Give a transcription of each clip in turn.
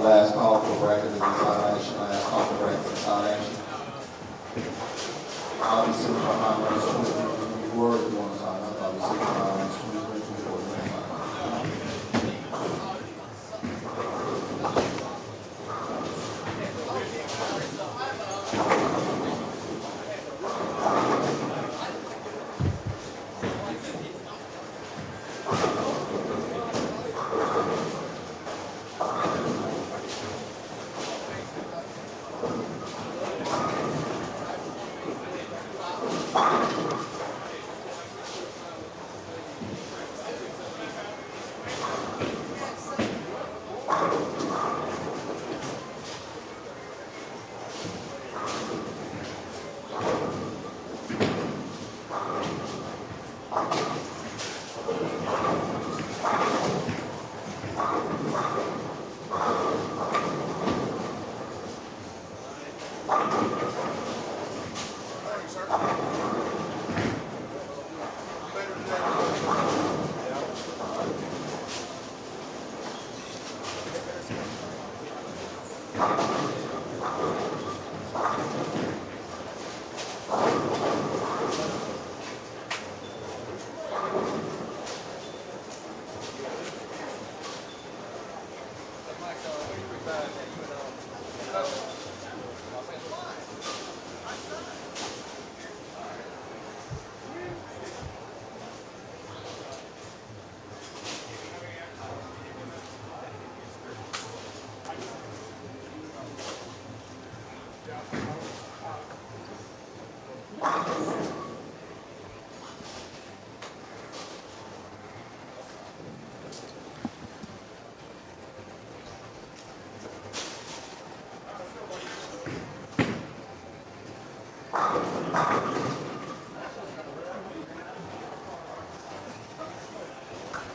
Last call for record is inside action. Last call for record is inside action. I'll be sitting behind those 23-24 if you want to sign up. I'll be sitting behind those 23-24 if you want to sign up.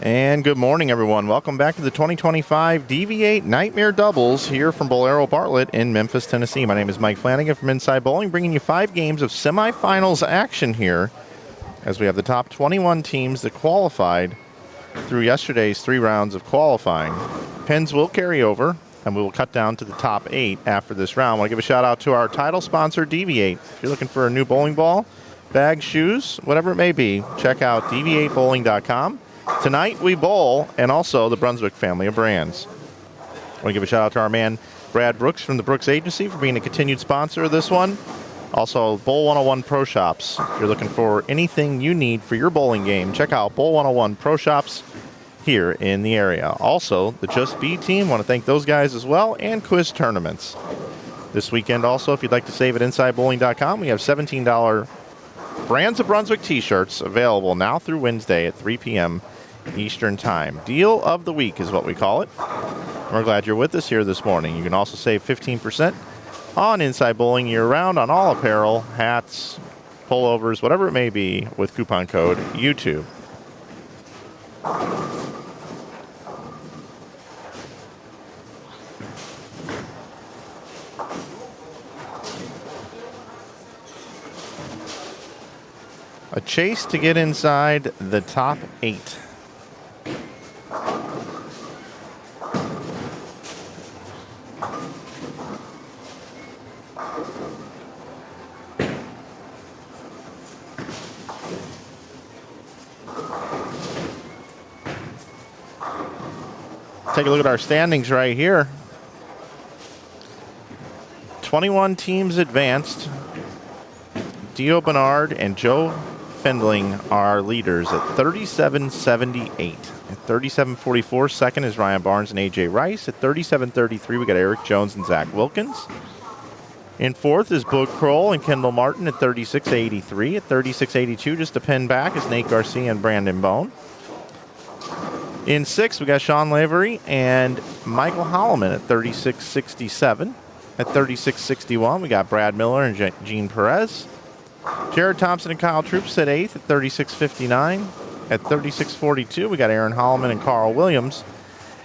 And good morning, everyone. Welcome back to the 2025 DV8 Nightmare Doubles here from Bowlero Bartlett in Memphis, Tennessee. My name is Mike Flanagan from Inside Bowling, bringing you 5 games of semifinals action here as we have the top 21 teams that qualified through yesterday's 3 rounds of qualifying. Pins will carry over, and we will cut down to the top 8 after this round. I want to give a shout out to our title sponsor, DV8. If you're looking for a new bowling ball, bag, shoes, whatever it may be, check out dv8bowling.com. Tonight we bowl, and also the Brunswick family of brands. I want to give a shout out to our man Brad Brooks from the Brooks Agency for being a continued sponsor of this one. Also, Bowl 101 Pro Shops. If you're looking for anything you need for your bowling game, check out Bowl 101 Pro Shops here in the area. Also, the Just Be team, want to thank those guys as well, and Quis Touraments. This weekend also, if you'd like to save at InsideBowling.com, we have $17 Brands of Brunswick t-shirts available now through Wednesday at 3 p.m. Eastern Time. Deal of the week is what we call it. We're glad you're with us here this morning. You can also save 15% on Inside Bowling year-round on all apparel, hats, pullovers, whatever it may be, with coupon code YouTube. A chase to get inside the top 8. Take a look at our standings right here. 21 teams advanced. Dio Bernard and Joe Fendling are leaders at 37.78. At 37.44, second is Ryan Barnes and AJ Rice. At 37.33, we got Eric Jones and Zach Wilkins. In fourth is Boog Kroll and Kendall Martin at 36.83. At 36.82, just a pin back, is Nate Garcia and Brandon Bone. In sixth, we got Sean Lavery and Michael Holloman at 36.67. At 36.61, we got Brad Miller and Gene Perez. Jared Thompson and Kyle Troops at 8th at 36.59. At 36.42, we got Aaron Holloman and Carl Williams.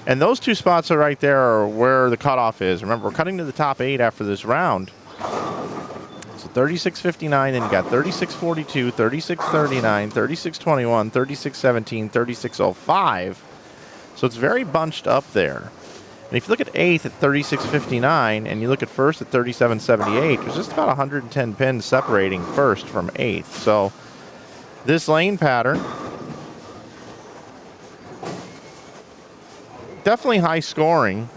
And those 2 spots are right there are where the cutoff is. Remember, we're cutting to the top 8 after this round. So 36.59, then you got 36.42, 36.39, 36.21, 36.17, 36.05. So it's very bunched up there. And if you look at 8th at 36.59 and you look at first at 37.78, there's just about 110 pins separating first from 8th. So this lane pattern, definitely high scoring,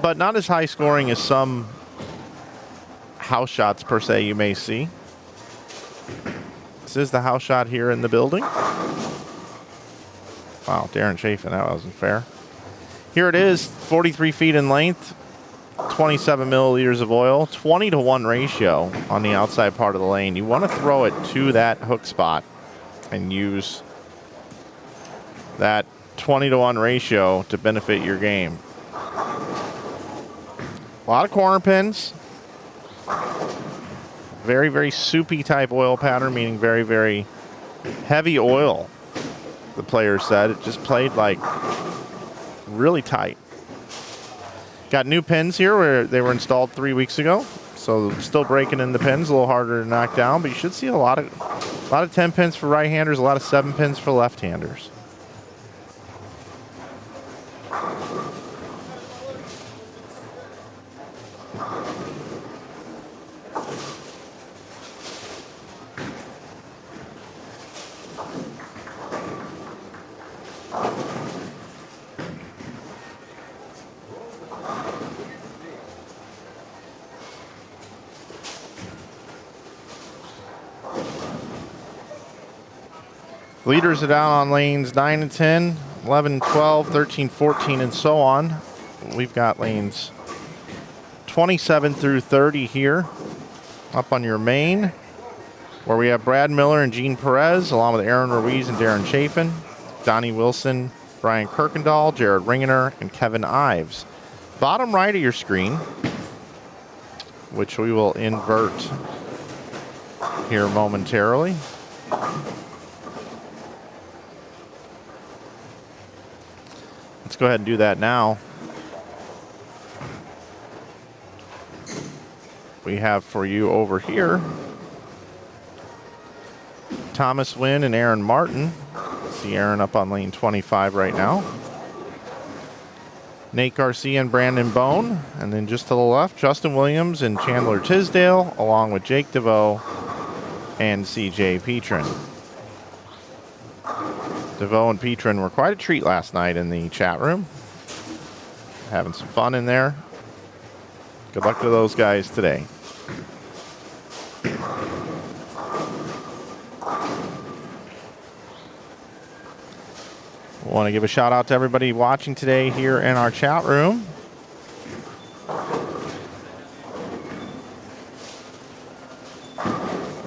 but not as high scoring as some house shots per se you may see. This is the house shot here in the building. Wow, Darren Chafin, that wasn't fair. Here it is, 43 feet in length, 27 milliliters of oil, 20-to-1 ratio on the outside part of the lane. You want to throw it to that hook spot and use that 20-to-1 ratio to benefit your game. A lot of corner pins. Very, very soupy type oil pattern, meaning very, very heavy oil. The player said it just played like really tight. Got new pins here where they were installed 3 weeks ago, so still breaking in the pins, a little harder to knock down, but you should see a lot of 10 pins for right-handers, a lot of 7 pins for left-handers. Leaders are down on lanes 9 and 10, 11 and 12, 13, 14, and so on. We've got lanes 27 through 30 here. Up on your main, where we have Brad Miller and Gene Perez, along with Aaron Ruiz and Darren Chafin, Donnie Wilson, Brian Kirkendall, Jared Ringener, and Kevin Ives. Bottom right of your screen, which we will invert here momentarily. Let's go ahead and do that now. We have for you over here Thomas Wynn and Aaron Martin. See Aaron up on lane 25 right now. Nate Garcia and Brandon Bone. And then just to the left, Justin Williams and Chandler Tisdale, along with Jake DeVoe and CJ Petrin. DeVoe and Petrin were quite a treat last night in the chat room. Having some fun in there. Good luck to those guys today. Want to give a shout out to everybody watching today here in our chat room.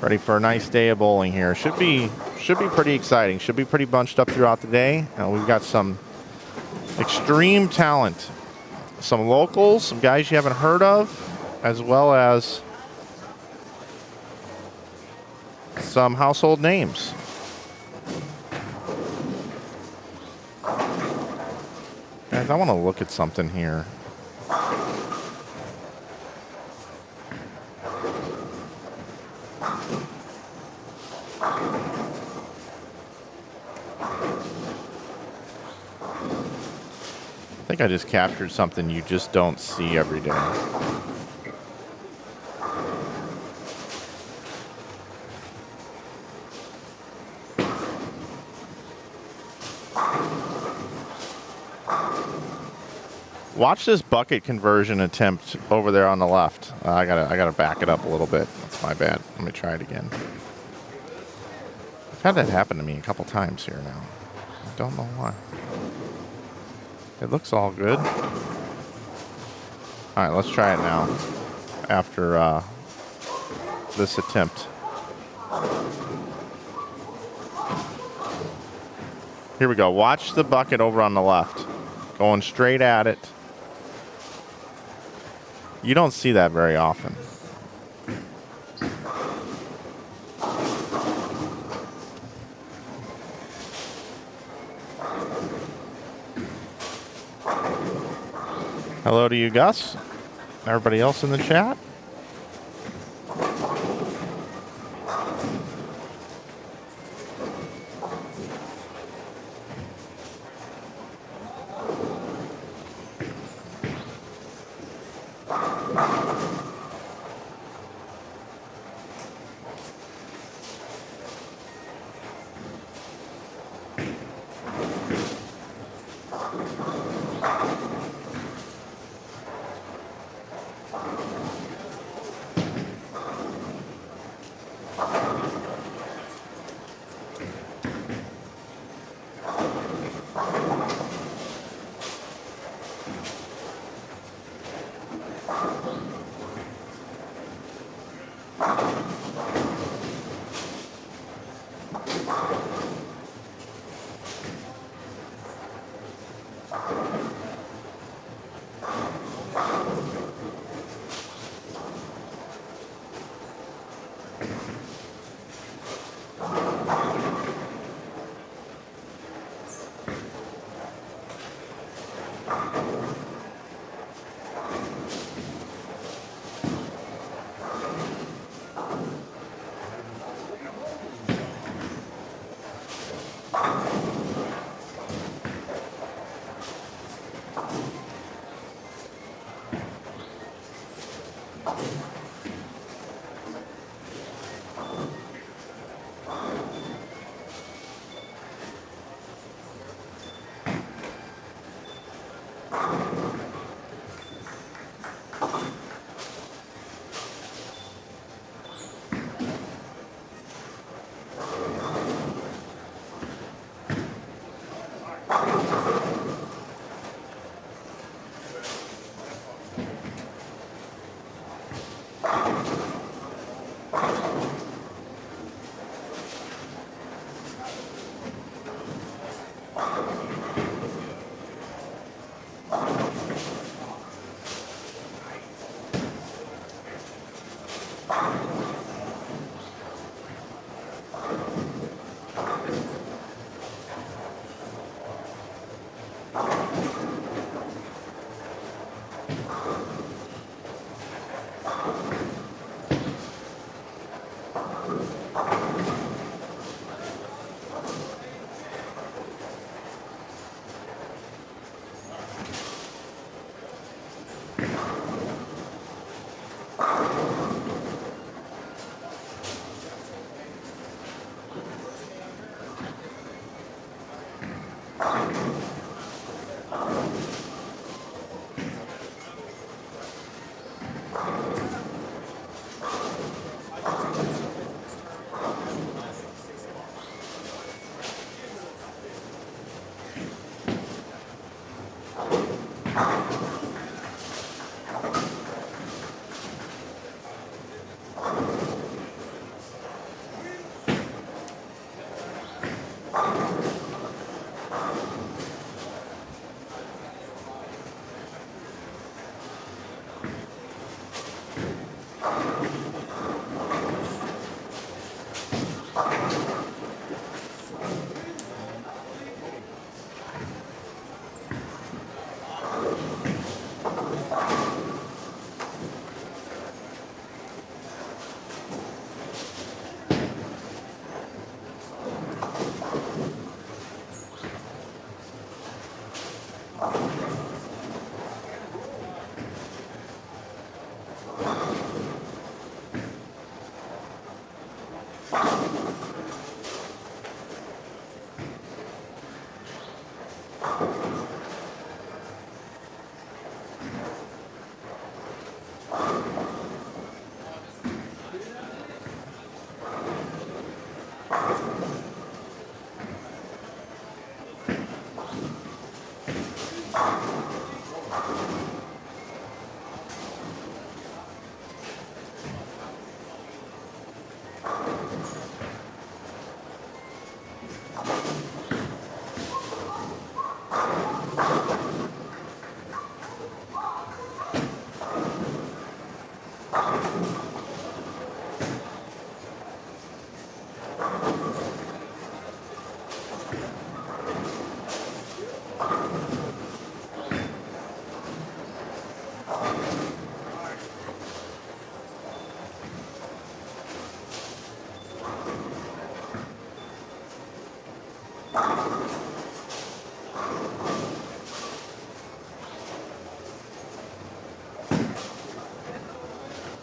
Ready for a nice day of bowling here. Should be pretty exciting. Should be pretty bunched up throughout the day. We've got some extreme talent, some locals, some guys you haven't heard of, as well as some household names. Guys, I want to look at something here. I think I just captured something you just don't see every day. Watch this bucket conversion attempt over there on the left. I gotta back it up a little bit. That's my bad. Let me try it again. I've had that happen to me a couple times here now. I don't know why. It looks all good. All right, let's try it now. After this attempt. Here we go. Watch the bucket over on the left. Going straight at it. You don't see that very often. Hello to you, Gus. Everybody else in the chat.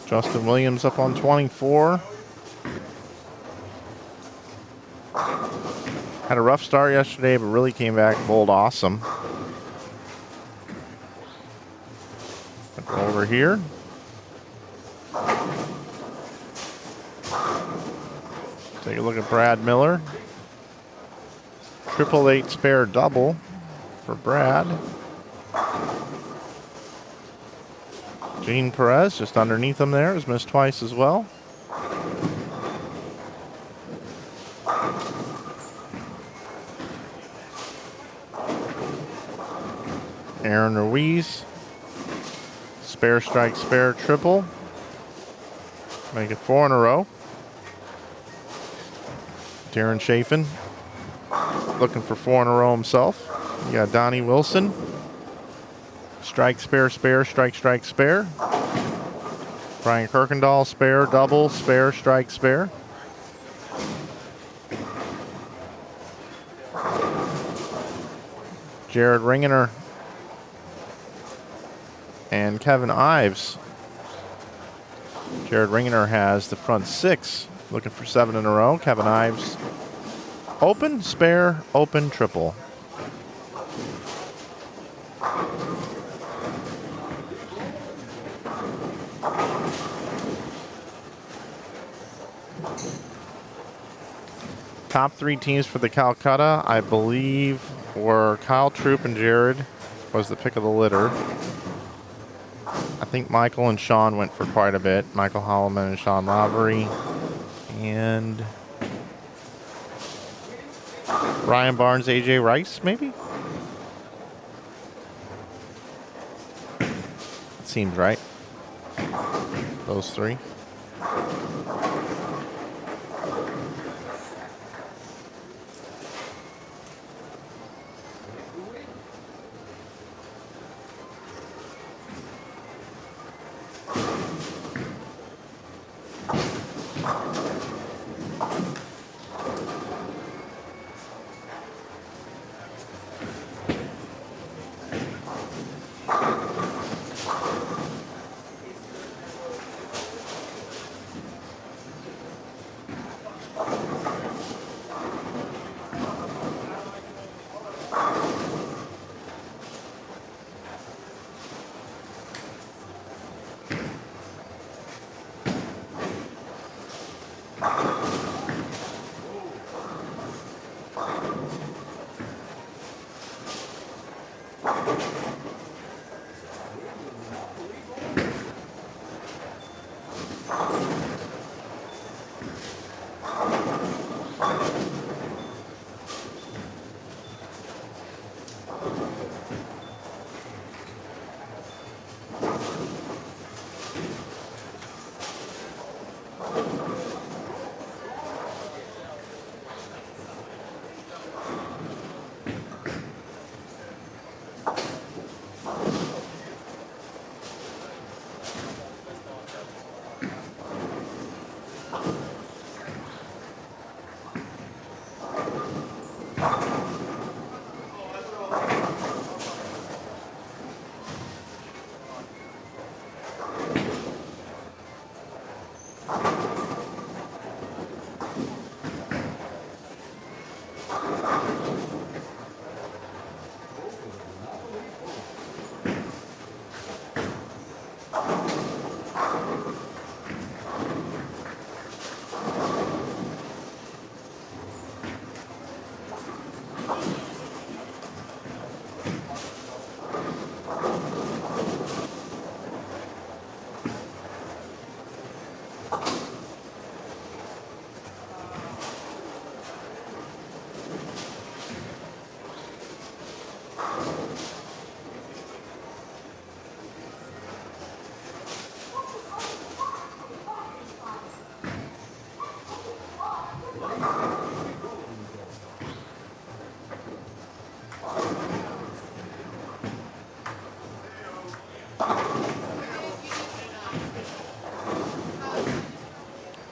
Justin Williams up on 24. Had a rough start yesterday, but really came back, bowled awesome. Over here. Take a look at Brad Miller. 888 spare double for Brad. Gene Perez just underneath him there, has missed twice as well. Aaron Ruiz. Spare strike, spare triple. Make it 4 in a row. Darren Chafin looking for 4 in a row himself. You got Donnie Wilson. Strike, spare, spare, strike, strike, spare. Brian Kirkendall, spare, double, spare, strike, spare. Jared Ringener and Kevin Ives. Jared Ringener has the front 6, looking for 7 in a row. Kevin Ives, open, spare, open, triple. Top 3 teams for the Calcutta, I believe, were Kyle Troop and Jared was the pick of the litter. I think Michael and Sean went for quite a bit. Michael Holloman and Sean Lavery. And Ryan Barnes, AJ Rice, maybe? It seems right. Those 3.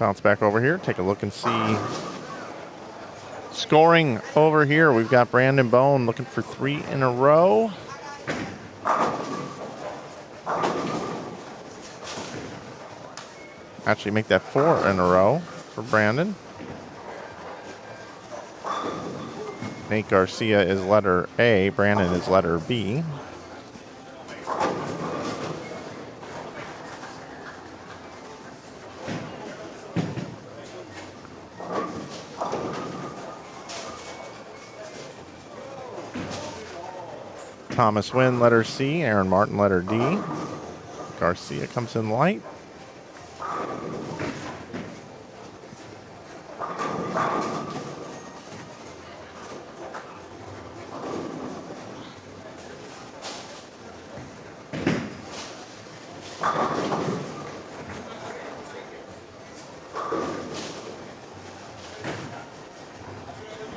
Bounce back over here. Take a look and see. Scoring over here, we've got Brandon Bone looking for 3 in a row. Actually make that 4 in a row for Brandon. Nate Garcia is letter A, Brandon is letter B. Thomas Wynn, letter C. Aaron Martin, letter D. Garcia comes in light.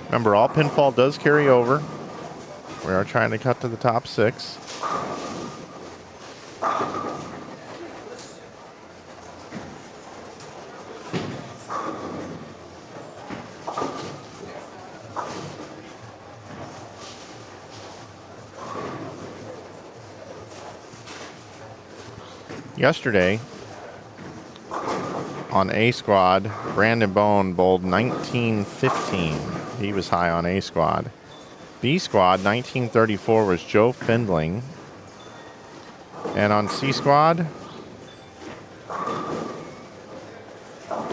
Remember, all pinfall does carry over. We are trying to cut to the top 6. Yesterday, on A squad, Brandon Bone bowled 1915. He was high on A squad. B squad, 1934 was Joe Findling. And on C squad,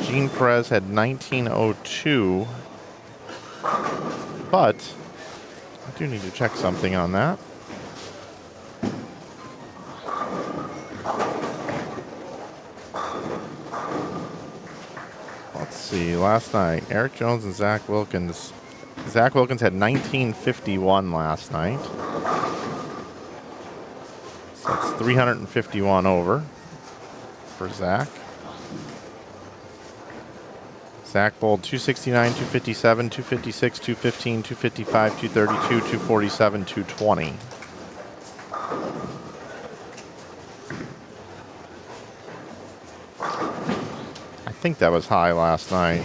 Gene Perez had 1902. But I do need to check something on that. Let's see, last night, Eric Jones and Zach Wilkins. Zach Wilkins had 1951 last night. So that's 351 over for Zach. Zach bowled 269, 257, 256, 215, 255, 232, 247, 220. I think that was high last night.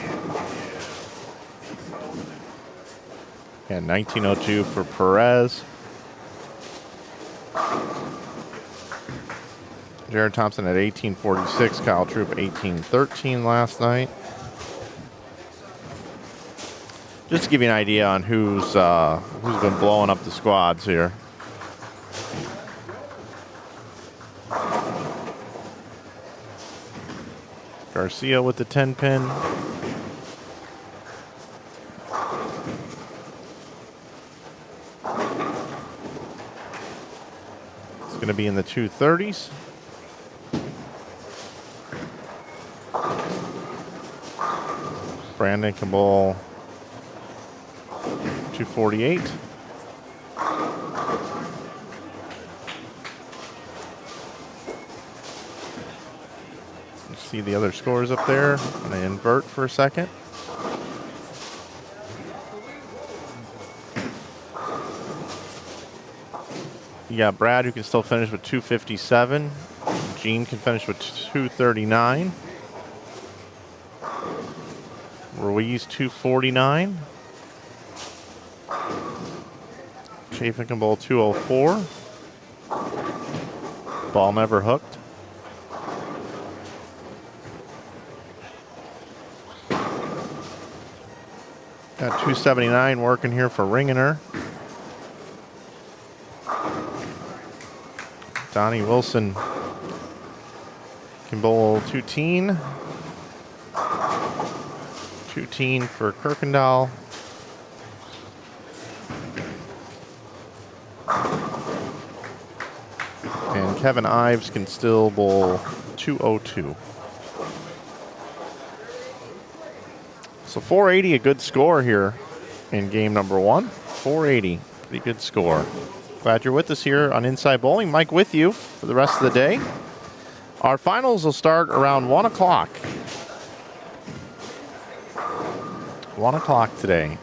And 1902 for Perez. Jared Thompson at 1846. Kyle Troop 1813 last night. Just to give you an idea on who's been blowing up the squads here. Garcia with the 10 pin. Going to be in the 230s. Brandon can bowl 248. You see the other scores up there. I'm going to invert for a second. You got Brad, who can still finish with 257. Gene can finish with 239. Ruiz 249. Chafin can bowl 204. Ball never hooked. Got 279 working here for Ringener. Donnie Wilson can bowl 2-teen. 2-teen for Kirkendall. And Kevin Ives can still bowl 202. So 480, a good score here in game number 1. 480, pretty good score. Glad you're with us here on Inside Bowling. Mike with you for the rest of the day. Our finals will start around 1 o'clock. 1 o'clock today.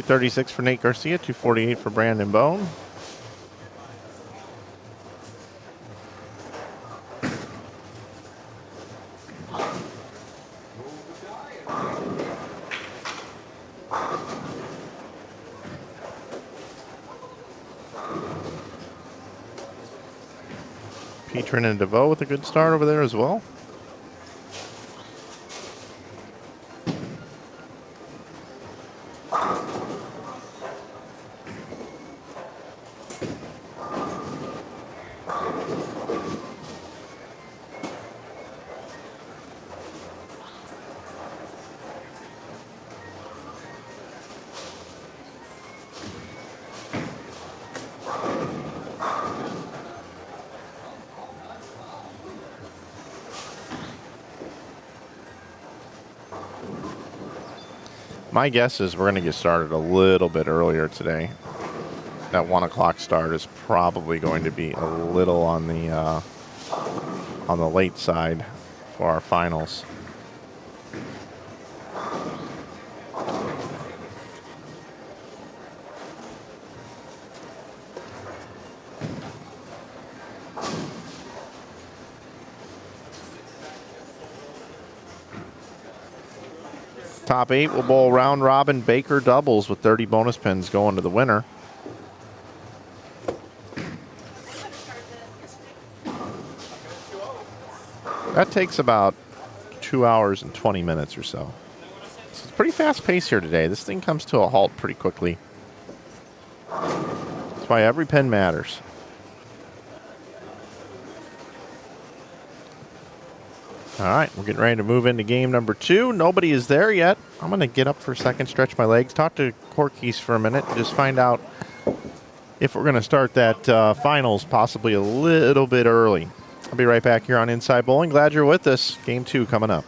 $236 for Nate Garcia, $248 for Brandon Bone. Petrin and DeVoe with a good start over there as well. My guess is we're going to get started a little bit earlier today. That 1 o'clock start is probably going to be a little on the late side for our finals. Top 8 will bowl round robin Baker doubles with 30 bonus pins going to the winner. That takes about 2 hours and 20 minutes or so. It's pretty fast pace here today. This thing comes to a halt pretty quickly. That's why every pin matters. All right, we're getting ready to move into game number 2. Nobody is there yet. I'm going to get up for a second, stretch my legs, talk to Quis for a minute, and just find out if we're going to start that finals possibly a little bit early. I'll be right back here on Inside Bowling. Glad you're with us. Game 2 coming up.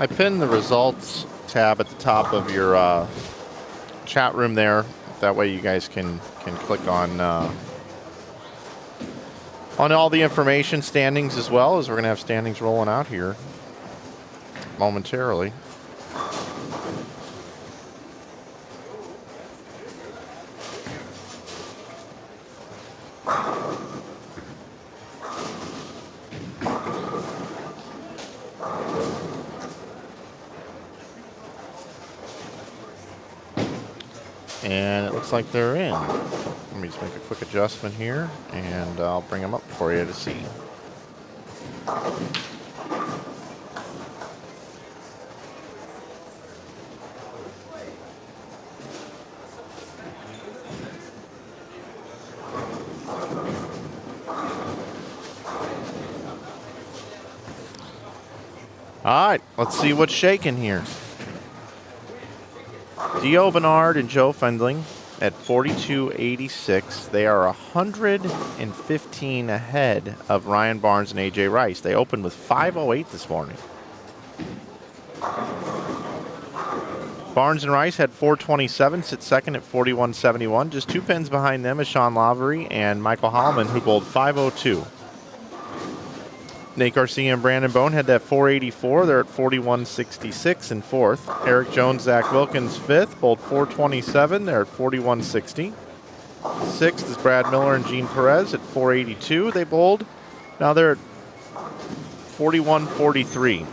I pinned the results tab at the top of your chat room there. That way you guys can click on all the information, standings as well, as we're going to have standings rolling out here momentarily. And it looks like they're in. Let me just make a quick adjustment here, and I'll bring them up for you to see. All right, let's see what's shaking here. Dio Bernard and Joe Fendling at 42.86. They are 115 ahead of Ryan Barnes and AJ Rice. They opened with 5.08 this morning. Barnes and Rice had 4.27, sit second at 41.71. Just 2 pins behind them is Sean Lavery and Michael Holloman, who bowled 5.02. Nate Garcia and Brandon Bone had that 4.84. They're at 41.66 in fourth. Eric Jones, Zach Wilkins, fifth, bowled 4.27. They're at 41.60. Sixth is Brad Miller and Gene Perez at 4.82. They bowled. Now they're at 41.43.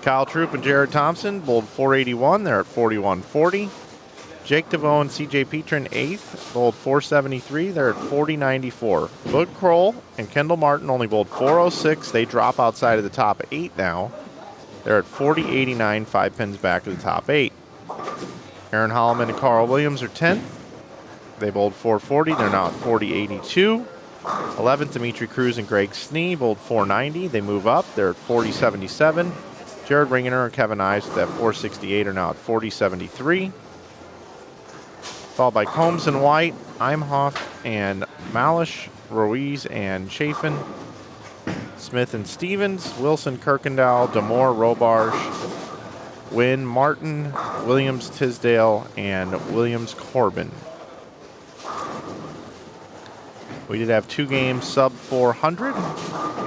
Kyle Troop and Jared Thompson bowled 481. They're at 41.40. Jake DeVoe and CJ Petrin, 8th, bowled 473. They're at 40.94. Bud Kroll and Kendall Martin only bowled 406. They drop outside of the top 8 now. They're at 40.89, 5 pins back of the top 8. Aaron Holloman and Carl Williams are 10th. They bowled 440. They're now at 40.82. 11th, Dimitri Cruz and Greg Snee bowled 490. They move up. They're at 40.77. Jared Ringener and Kevin Ives at that 468 are now at 40.73. Followed by Combs and White, Imhoff and Malish, Ruiz and Chafin, Smith and Stevens, Wilson, Kirkendall, Damore, Robarge, Wynn, Martin, Williams, Tisdale, and Williams, Corbin. We did have 2 games sub 400,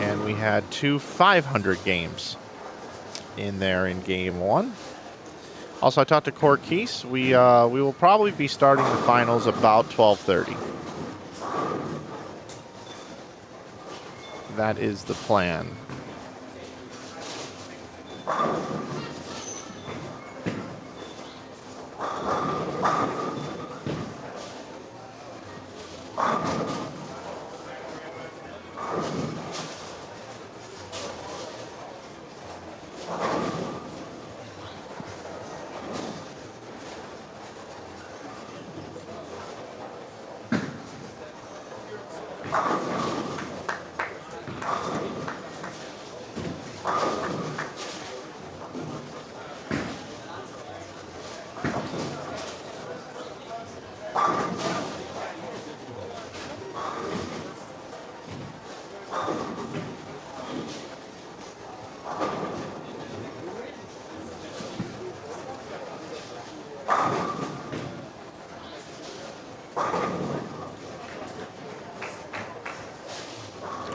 and we had 2 500 games in there in game 1. Also, I talked to Cor Quis. We will probably be starting the finals about 12:30. That is the plan.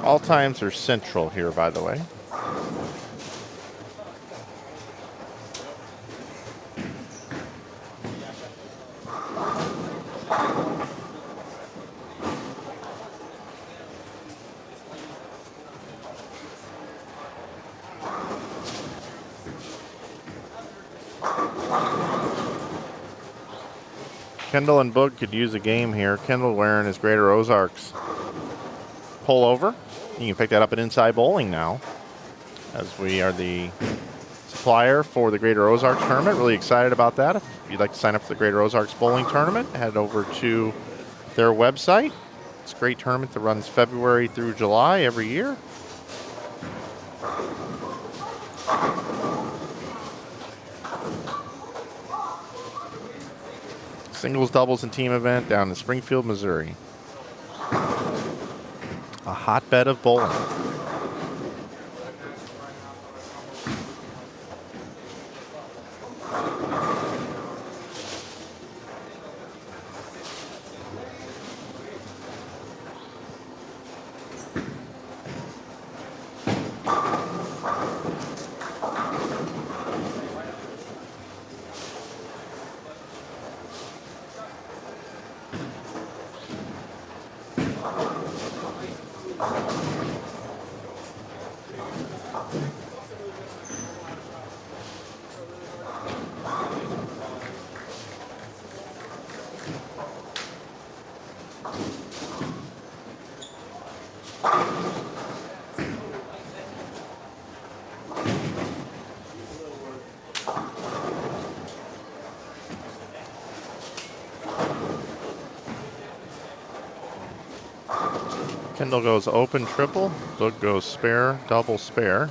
All times are central here, by the way. Kendall and Boog could use a game here. Kendall wearing his Greater Ozarks pullover. You can pick that up at Inside Bowling now, as we are the supplier for the Greater Ozarks tournament. Really excited about that. If you'd like to sign up for the Greater Ozarks Bowling Tournament, head over to their website. It's a great tournament that runs February through July every year. Singles, doubles, and team event down in Springfield, Missouri. A hotbed of bowling. Kendall goes open triple, Doug goes spare, double spare.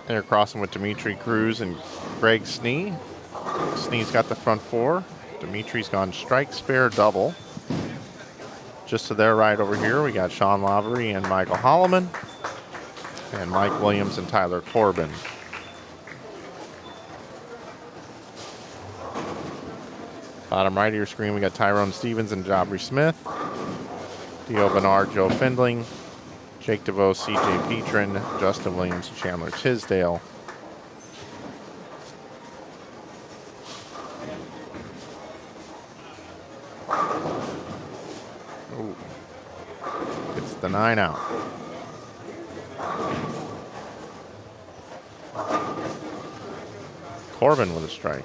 They're crossing with Dimitri Cruz and Greg Snee. Snee's got the front 4. Dimitri's gone strike, spare, double. Just to their right over here, we got Sean Lavery and Michael Holloman, and Mike Williams and Tyler Corbin. Bottom right of your screen, we got Tyrone Stevens and Jabri Smith, Dio Bernard, Joe Findling, Jake DeVoe, CJ Petrin, Justin Williams, and Chandler Tisdale. the 9 out. Corbin with a strike.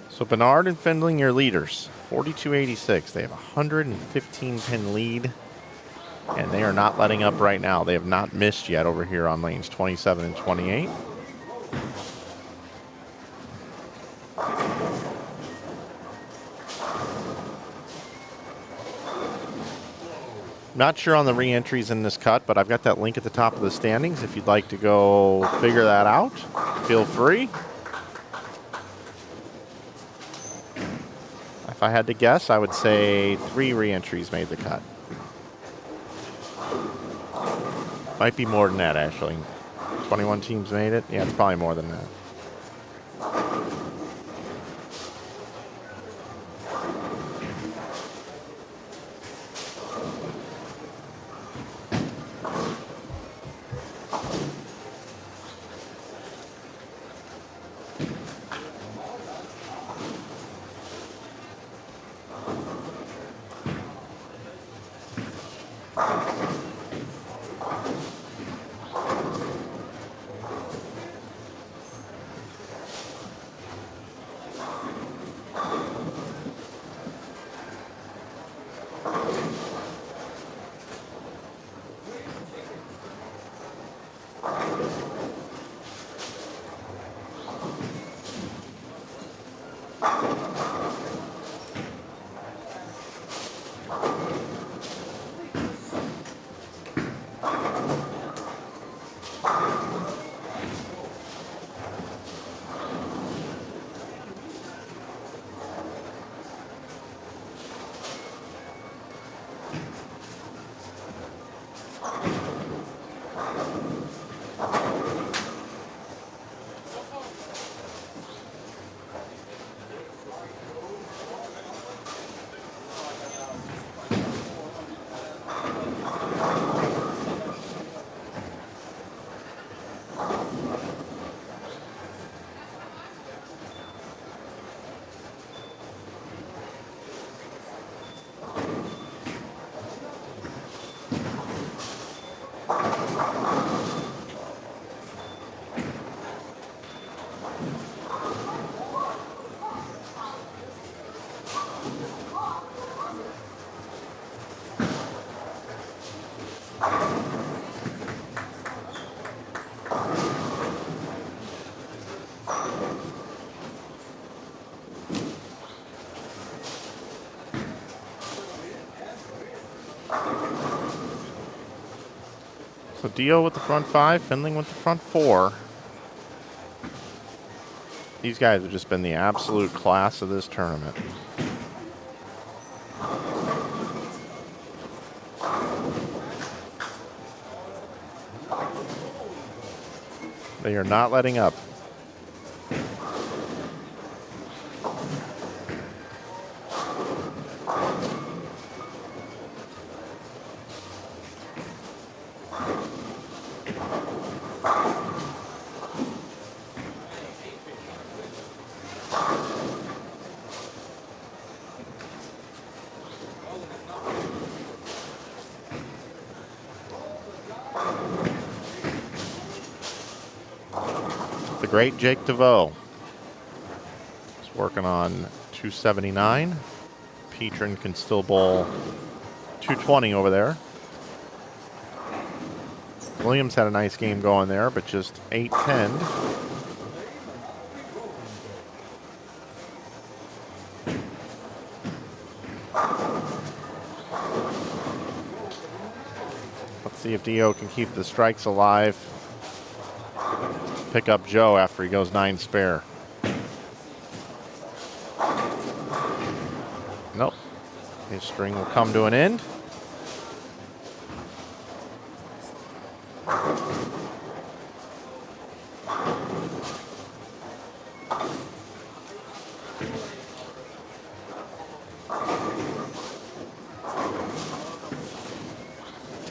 So Bernard and Findling, your leaders, 42-86. They have a 115-pin lead, and they are not letting up right now. They have not missed yet over here on lanes 27 and 28. Not sure on the re-entries in this cut, but I've got that link at the top of the standings. If you'd like to go figure that out, feel free. If I had to guess, I would say 3 re-entries made the cut. Might be more than that, actually. 21 teams made it. Yeah, it's probably more than that. So Dio with the front 5, Findling with the front 4. These guys have just been the absolute class of this tournament. They are not letting up. The great Jake DeVoe is working on 279. Petrin can still bowl 220 over there. Williams had a nice game going there, but just 8-10. Let's see if Dio can keep the strikes alive. Pick up Joe after he goes 9 spare. Nope. His string will come to an end.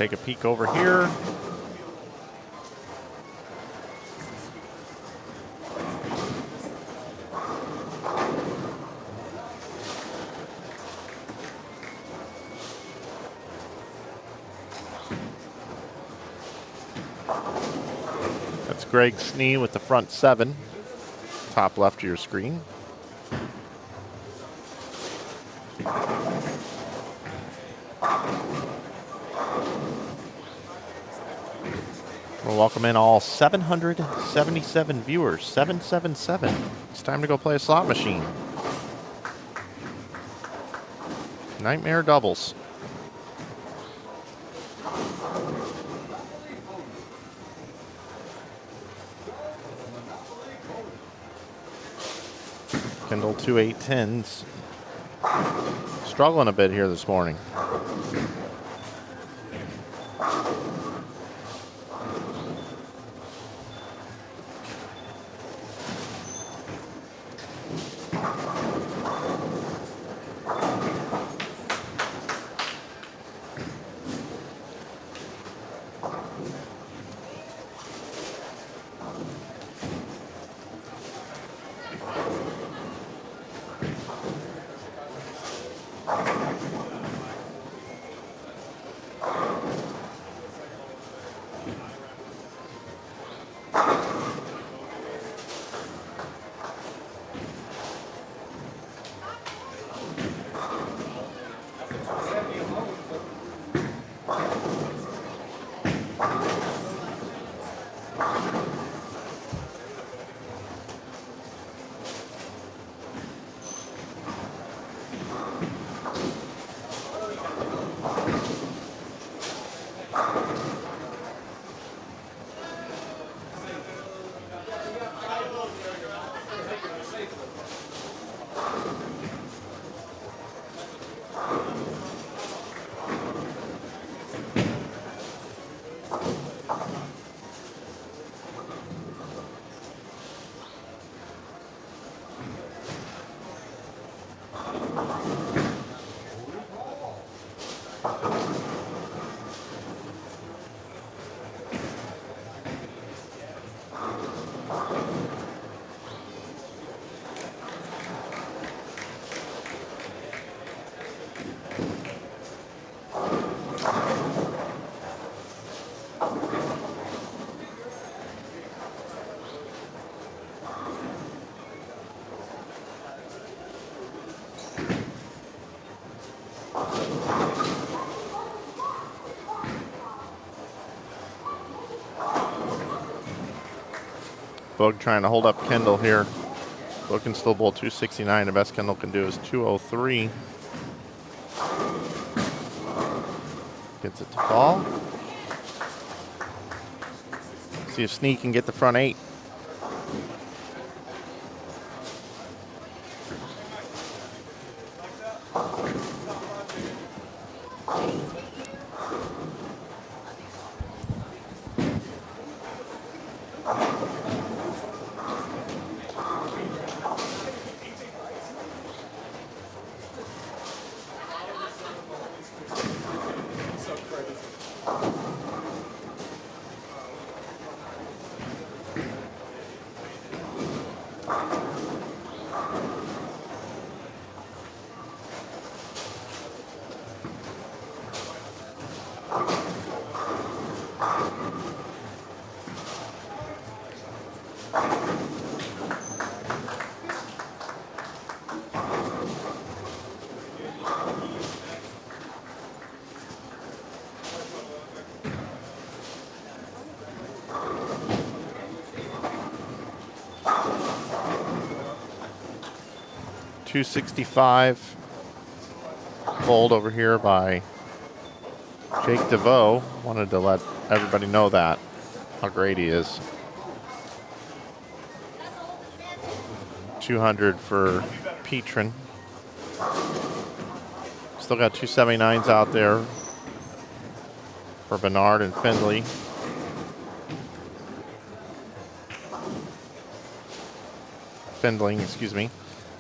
take a peek over here. That's Greg Snee with the front 7, top left of your screen. We'll welcome in all 777 viewers, 777. It's time to go play a slot machine. Nightmare doubles. Kendall 2-8-10s. Struggling a bit here this morning. Boog trying to hold up Kendall here. Boog can still bowl 269. The best Kendall can do is 203. Gets it to fall. See if Snee can get the front 8. .265 bowled over here by Jake DeVoe. Wanted to let everybody know that, how great he is. 200 for Petrin. Still got 279s out there for Bernard and Findlay. Findling, excuse me.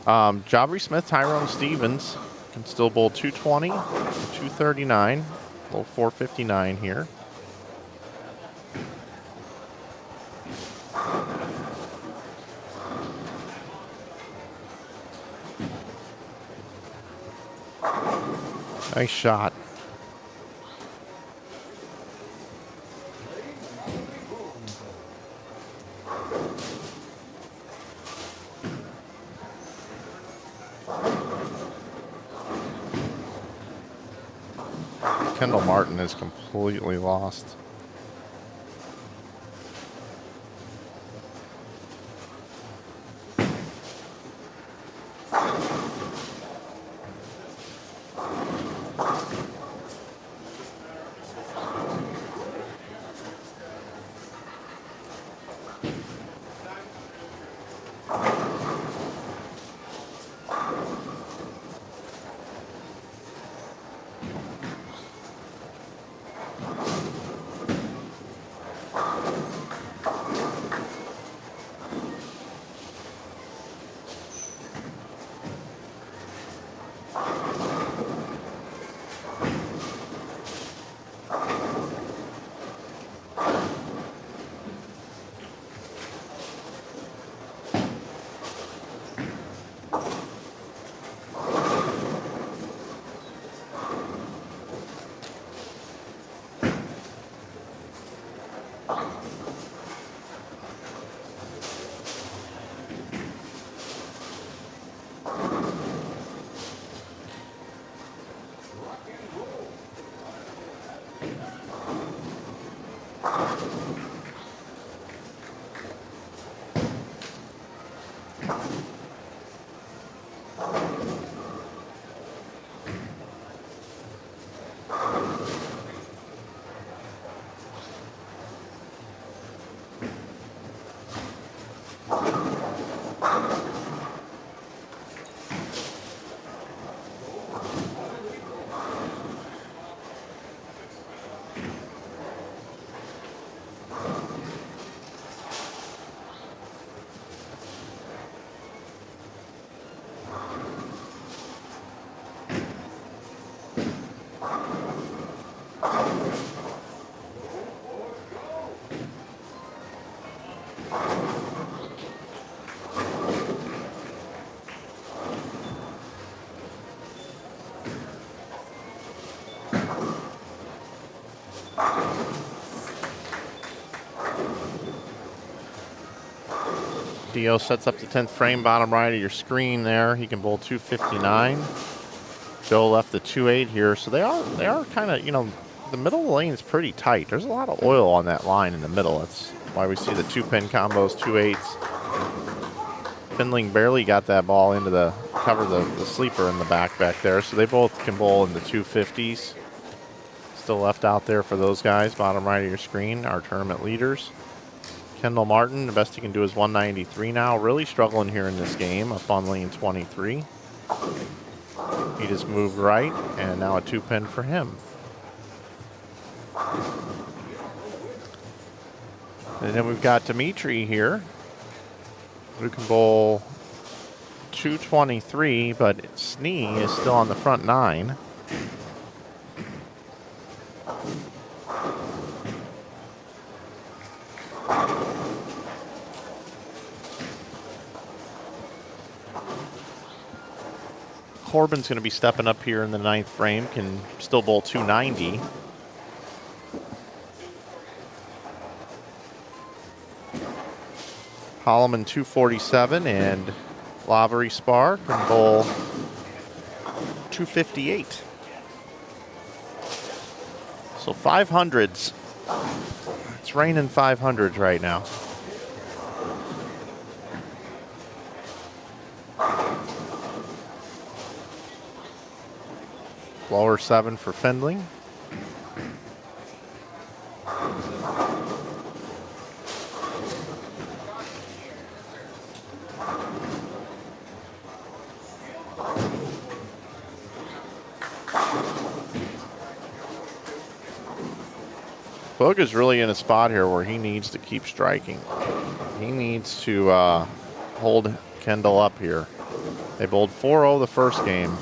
Jabri Smith, Tyrone Stevens can still bowl 220, 239. Low 459 here. Nice shot. Kendall Martin is completely lost. Dio sets up the 10th frame, bottom right of your screen there. He can bowl 259. Joe left the 2-8 here, so they are kind of, you know, the middle of the lane is pretty tight. There's a lot of oil on that line in the middle. That's why we see the 2-pin combos, 2-8s. Findling barely got that ball into the cover the sleeper in the back there, so they both can bowl in the 250s. Still left out there for those guys, bottom right of your screen, our tournament leaders. Kendall Martin, the best he can do is 193 now. Really struggling here in this game, up on lane 23. He just moved right, and now a 2-pin for him. And then we've got Dimitri here, who can bowl 223, but Snee is still on the front 9. Corbin's going to be stepping up here in the 9th frame, can still bowl 290. Holloman 247 and Lavery Spar can bowl 258. So 500s. It's raining 500s right now. Lower 7 for Findling. Boog is really in a spot here where he needs to keep striking. He needs to hold Kendall up here. They bowled 4-0 the first game.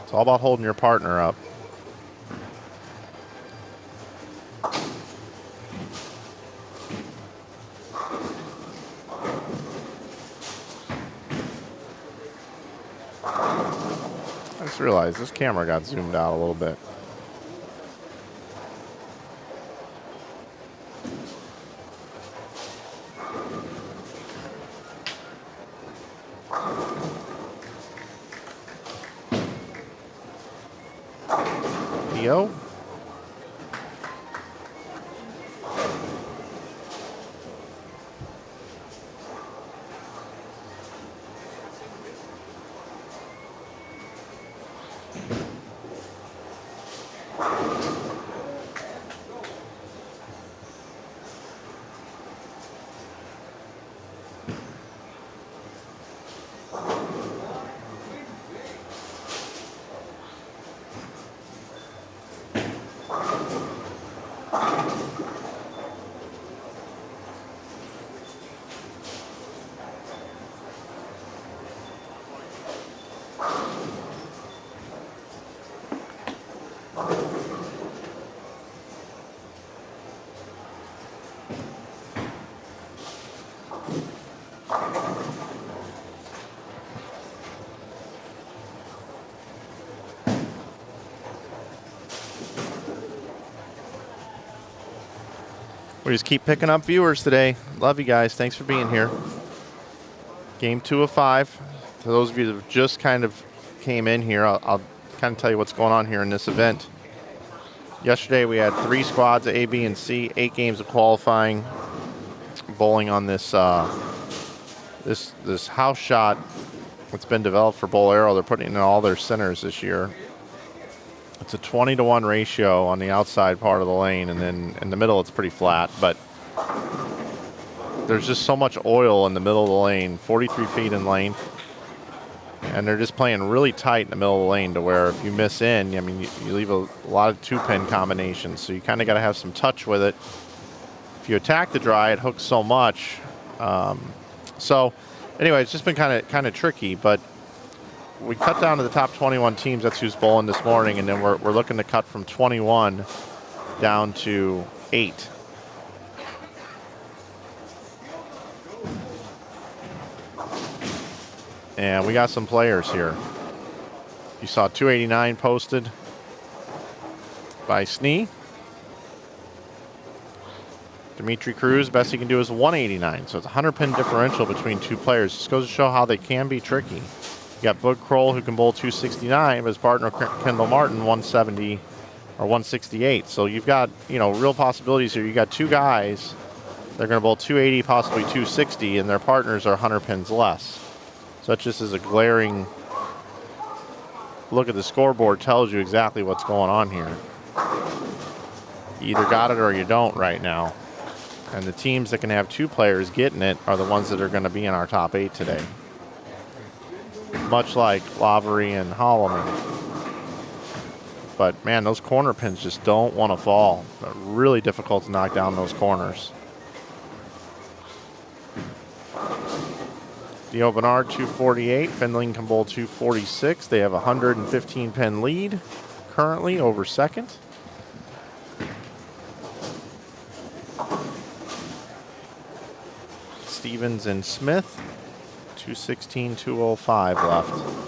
It's all about holding your partner up. I just realized this camera got zoomed out a little bit. Theo. We just keep picking up viewers today. Love you guys. Thanks for being here. Game 2 of 5. To those of you that just kind of came in here, I'll kind of tell you what's going on here in this event. Yesterday we had 3 squads, A, B, and C, 8 games of qualifying. Bowling on this this house shot that's been developed for Bowlero. They're putting in all their centers this year. It's a 20-to-1 ratio on the outside part of the lane, and then in the middle it's pretty flat, but there's just so much oil in the middle of the lane, 43 feet in length, and they're just playing really tight in the middle of the lane to where if you miss in, I mean, you leave a lot of 2-pin combinations, so you kind of got to have some touch with it. If you attack the dry, it hooks so much. So anyway, it's just been kind of tricky, but we cut down to the top 21 teams. That's who's bowling this morning, and then we're looking to cut from 21 down to 8. And we got some players here. You saw 289 posted by Snee. Dimitri Cruz, best he can do is 189. So it's a 100-pin differential between 2 players. Just goes to show how they can be tricky. You got Bud Kroll, who can bowl 269, but his partner Kendall Martin 170 or 168. So you've got, you know, real possibilities here. You got 2 guys. They're going to bowl 280, possibly 260, and their partners are 100 pins less. So that just is a glaring look at the scoreboard, tells you exactly what's going on here. You either got it or you don't right now. And the teams that can have 2 players getting it are the ones that are going to be in our top 8 today. Much like Lavery and Holloman. But man, those corner pins just don't want to fall. They're really difficult to knock down those corners. Theo Bernard 248, Findling can bowl 246. They have a 115 pin lead currently over second. Stevens and Smith, 216, 205 left.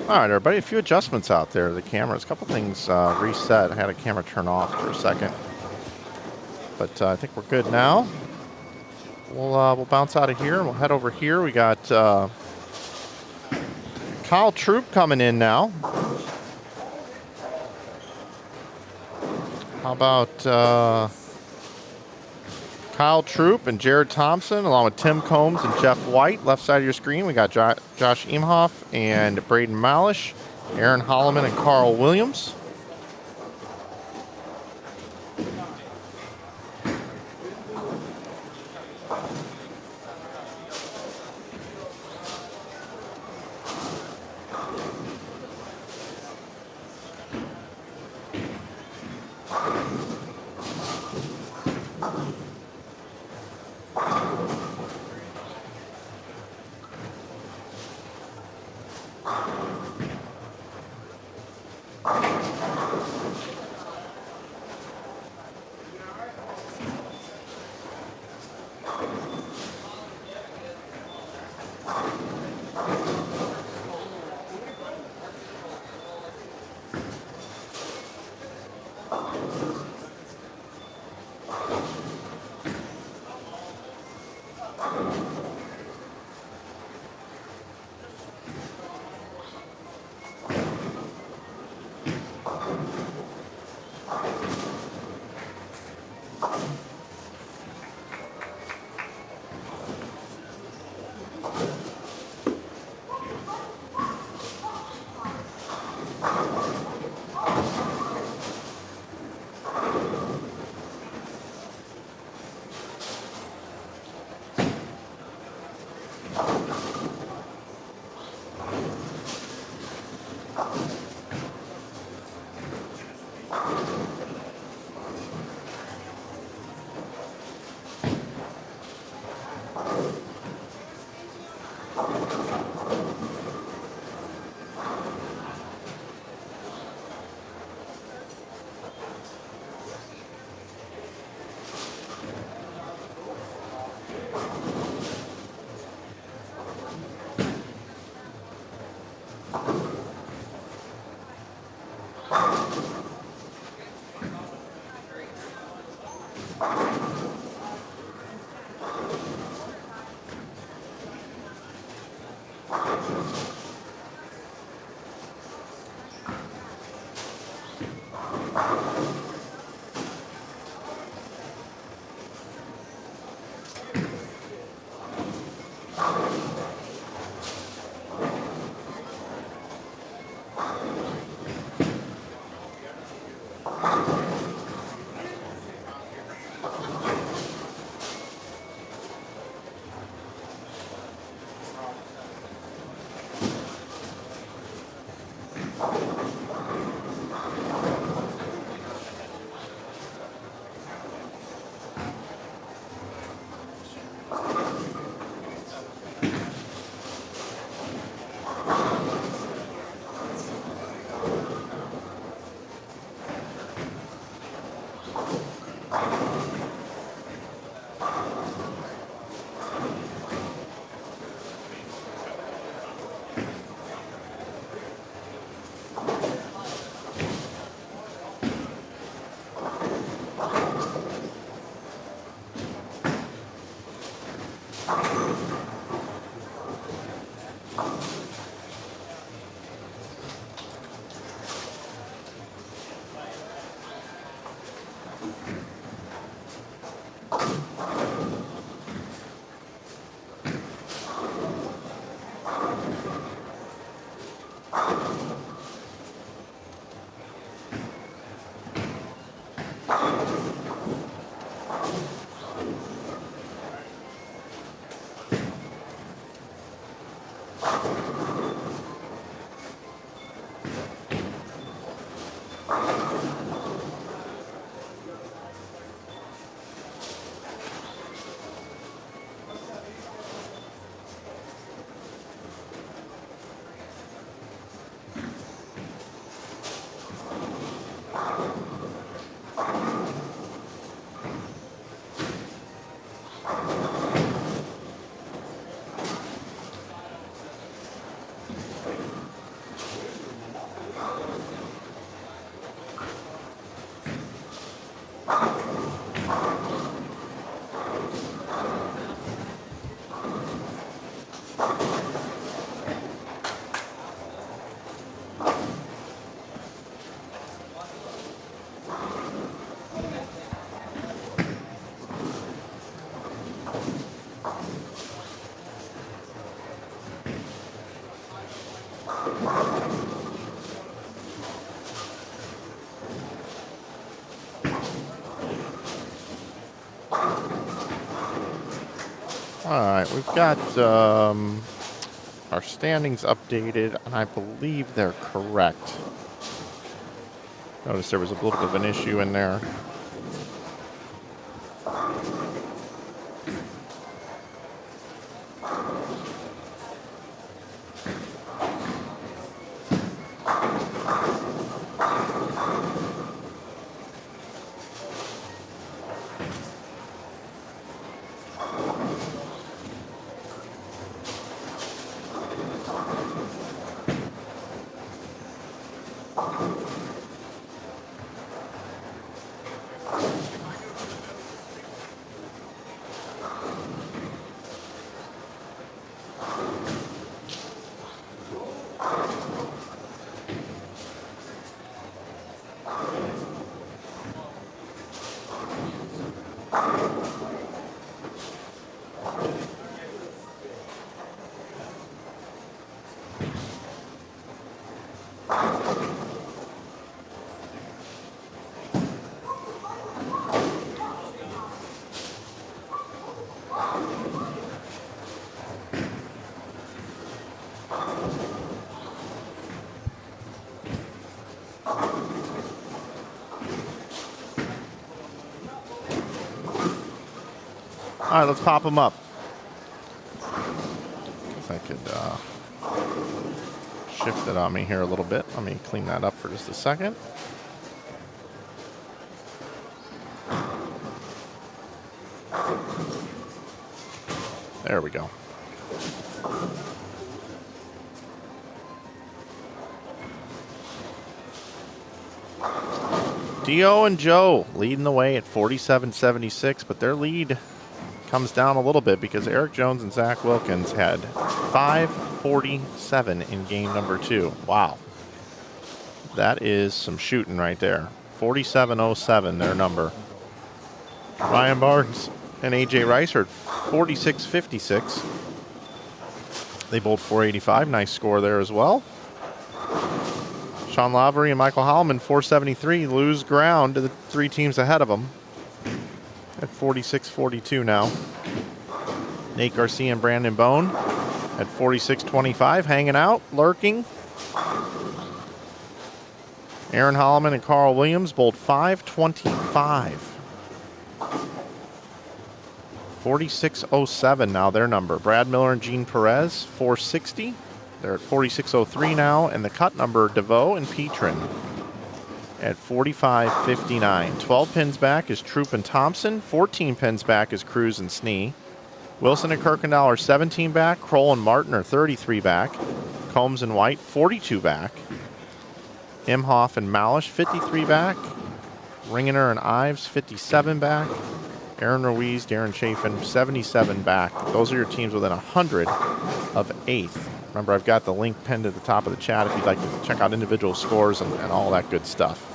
All right, everybody, a few adjustments out there. The cameras, a couple things reset. I had a camera turn off for a second. But I think we're good now. We'll bounce out of here. We'll head over here. We got Kyle Troop coming in now. How about Kyle Troop and Jared Thompson, along with Tim Combs and Jeff White. Left side of your screen, we got Josh Imhoff and Braden Malish, Aaron Holloman and Carl Williams. All right, we've got our standings updated, and I believe they're correct. Notice there was a little bit of an issue in there. All right, let's pop them up. If I could shift it on me here a little bit. Let me clean that up for just a second. There we go. Dio and Joe leading the way at 47-76, but their lead comes down a little bit because Eric Jones and Zach Wilkins had 547 in game number 2. Wow. That is some shooting right there. 47-07, their number. Ryan Barnes and AJ Rice are at 46-56. They bowled 485. Nice score there as well. Sean Lavery and Michael Holloman, 473, lose ground to the 3 teams ahead of them at 46-42 now. Nate Garcia and Brandon Bone at 46-25, hanging out, lurking. Aaron Holloman and Carl Williams bowled 525. 46-07 now, their number. Brad Miller and Gene Perez, 460. They're at 46-03 now, and the cut number, DeVoe and Petrin at 45-59. 12 pins back is Troop and Thompson. 14 pins back is Cruz and Snee. Wilson and Kirkendall are 17 back. Kroll and Martin are 33 back. Combs and White, 42 back. Imhoff and Malish, 53 back. Ringener and Ives, 57 back. Aaron Ruiz, Darren Chafin, 77 back. Those are your teams within 100 of 8th Remember, I've got the link pinned at the top of the chat if you'd like to check out individual scores and all that good stuff.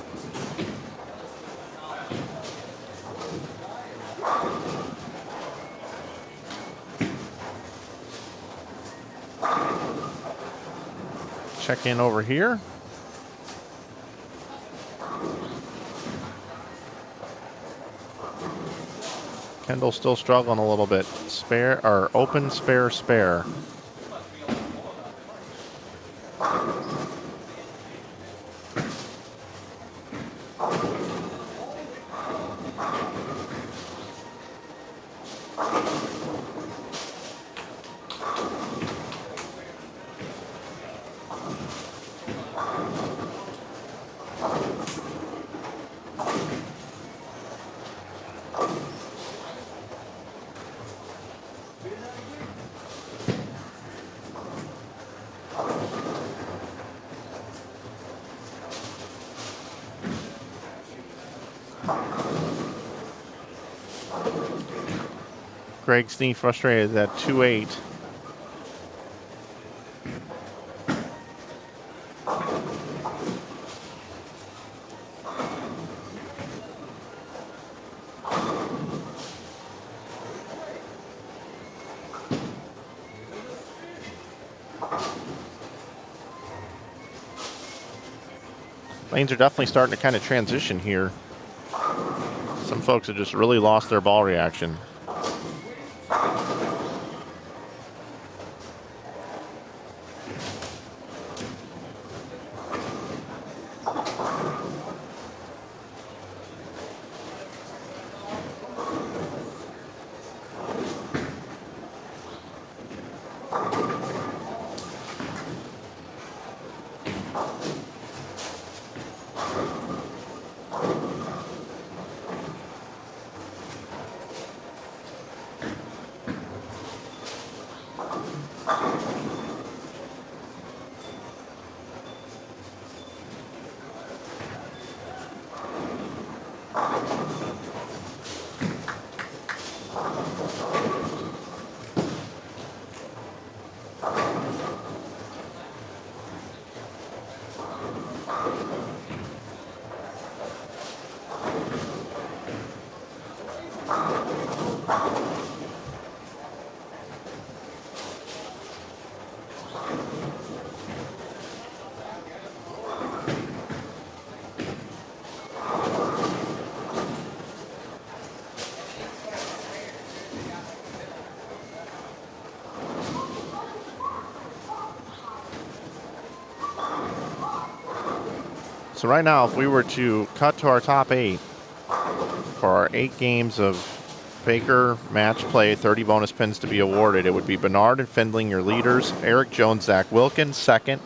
Check in over here. Kendall's still struggling a little bit. Spare, or open, spare, spare. Greg Steen frustrated at 2-8. Lanes are definitely starting to kind of transition here. Some folks have just really lost their ball reaction. So right now, if we were to cut to our top 8 for our 8 games of Baker match play, 30 bonus pins to be awarded, it would be Bernard and Findling, your leaders, Eric Jones, Zach Wilkins, second,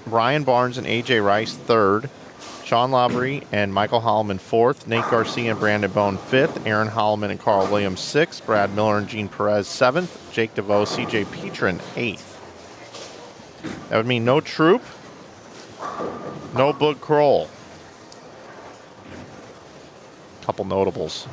Ryan Barnes and AJ Rice, third, Sean Lavery and Michael Holloman, fourth, Nate Garcia and Brandon Bone, fifth, Aaron Holloman and Carl Williams, sixth, Brad Miller and Gene Perez, seventh, Jake DeVoe, CJ Petrin, eighth. That would mean no Troop, no Boog Kroll. Couple notables.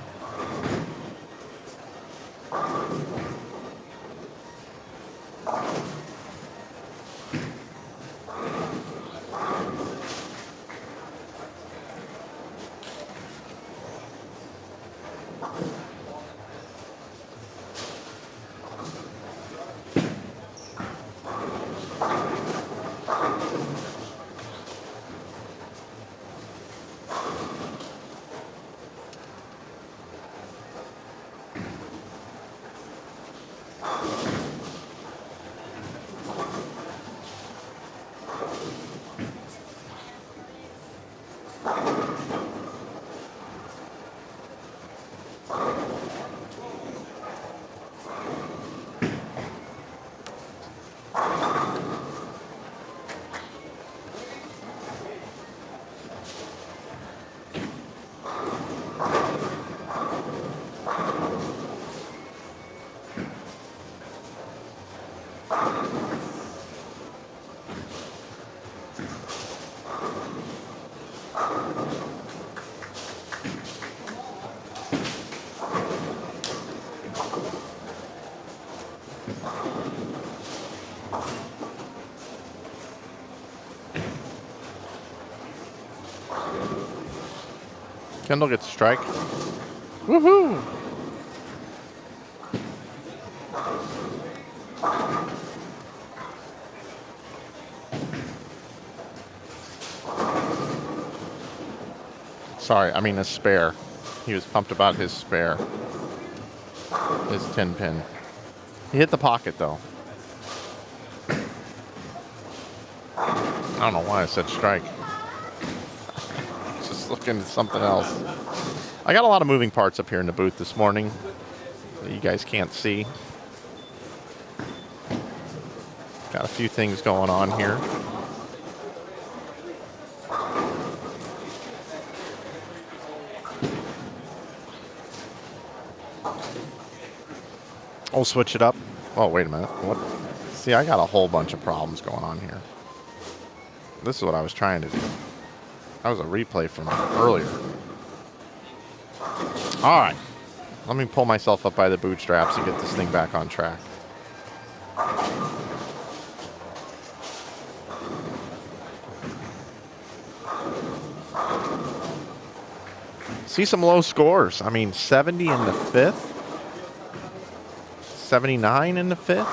Kendall gets a strike. Woohoo! Sorry, I mean a spare. He was pumped about his spare. His 10-pin. He hit the pocket, though. I don't know why I said strike. Just looking at something else. I got a lot of moving parts up here in the booth this morning that you guys can't see. Got a few things going on here. I'll switch it up. Oh, wait a minute. What? See, I got a whole bunch of problems going on here. This is what I was trying to do. That was a replay from earlier. All right. Let me pull myself up by the bootstraps and get this thing back on track. See some low scores. I mean, 70 in the fifth. 79 in the fifth.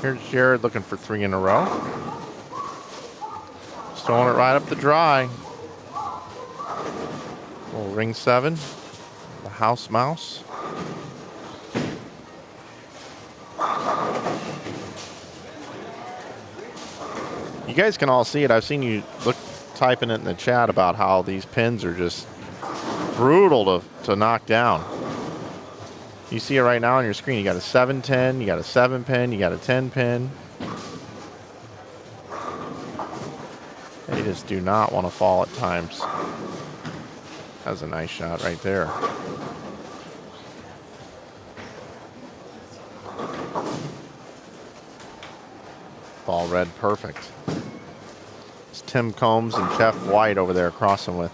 Here's Jared looking for 3 in a row. Just throwing it right up the dry. Little ring 7. The house mouse. You guys can all see it. I've seen you typing it in the chat about how these pins are just brutal to knock down. You see it right now on your screen. You got a 7-10, you got a 7-pin, you got a 10-pin. They just do not want to fall at times. That was a nice shot right there. Ball read perfect. It's Tim Combs and Jeff White over there crossing with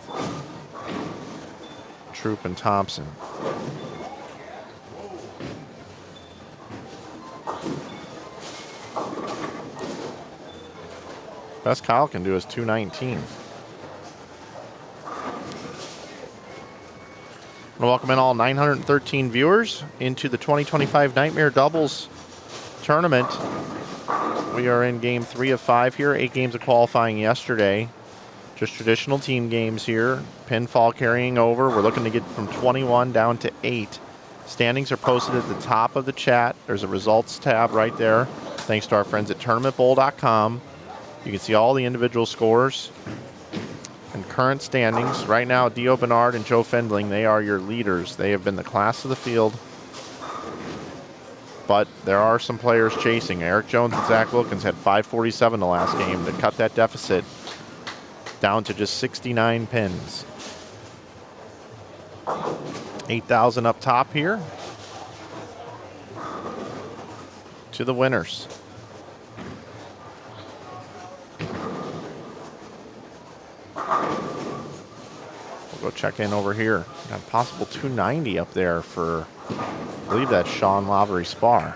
Troop and Thompson. Best Kyle can do is 219. I want to welcome in all 913 viewers into the 2025 Nightmare Doubles Tournament. We are in game 3 of 5 here. 8 games of qualifying yesterday. Just traditional team games here. Pinfall carrying over. We're looking to get from 21 down to 8. Standings are posted at the top of the chat. There's a results tab right there. Thanks to our friends at tournamentbowl.com. You can see all the individual scores and current standings. Right now, Dio Bernard and Joe Fendling, they are your leaders. They have been the class of the field. But there are some players chasing. Eric Jones and Zach Wilkins had 547 the last game to cut that deficit down to just 69 pins. 8,000 up top here. to the winners. We'll go check in over here. Got a possible 290 up there for, I believe that's Sean Lavery Spar.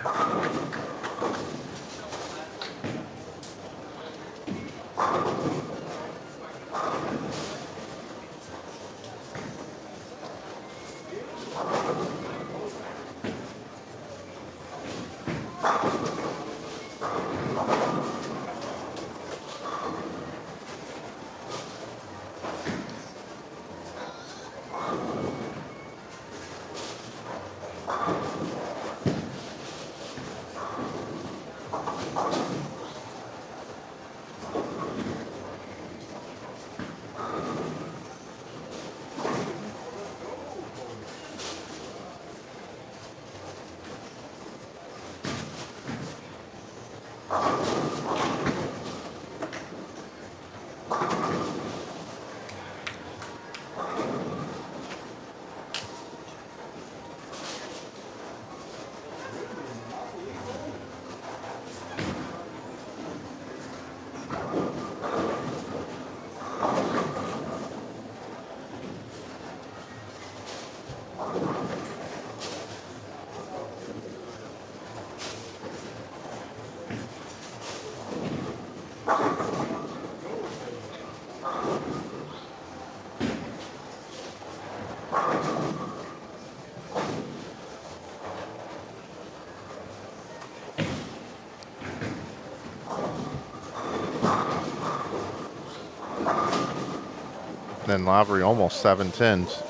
Then Lavery almost 710s.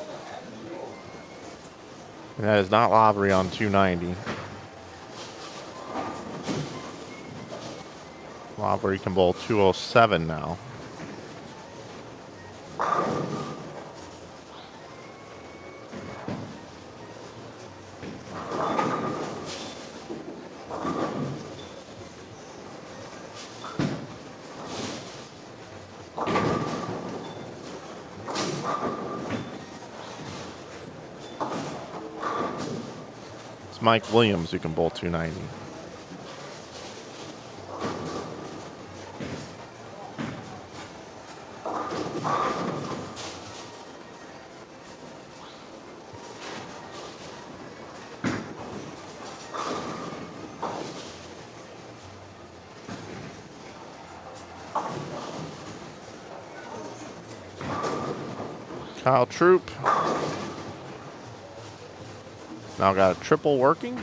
And that is not Lavery on 290. Lavery can bowl 207 now. Mike Williams, who can bowl 290. Kyle Troop. Now got a triple working.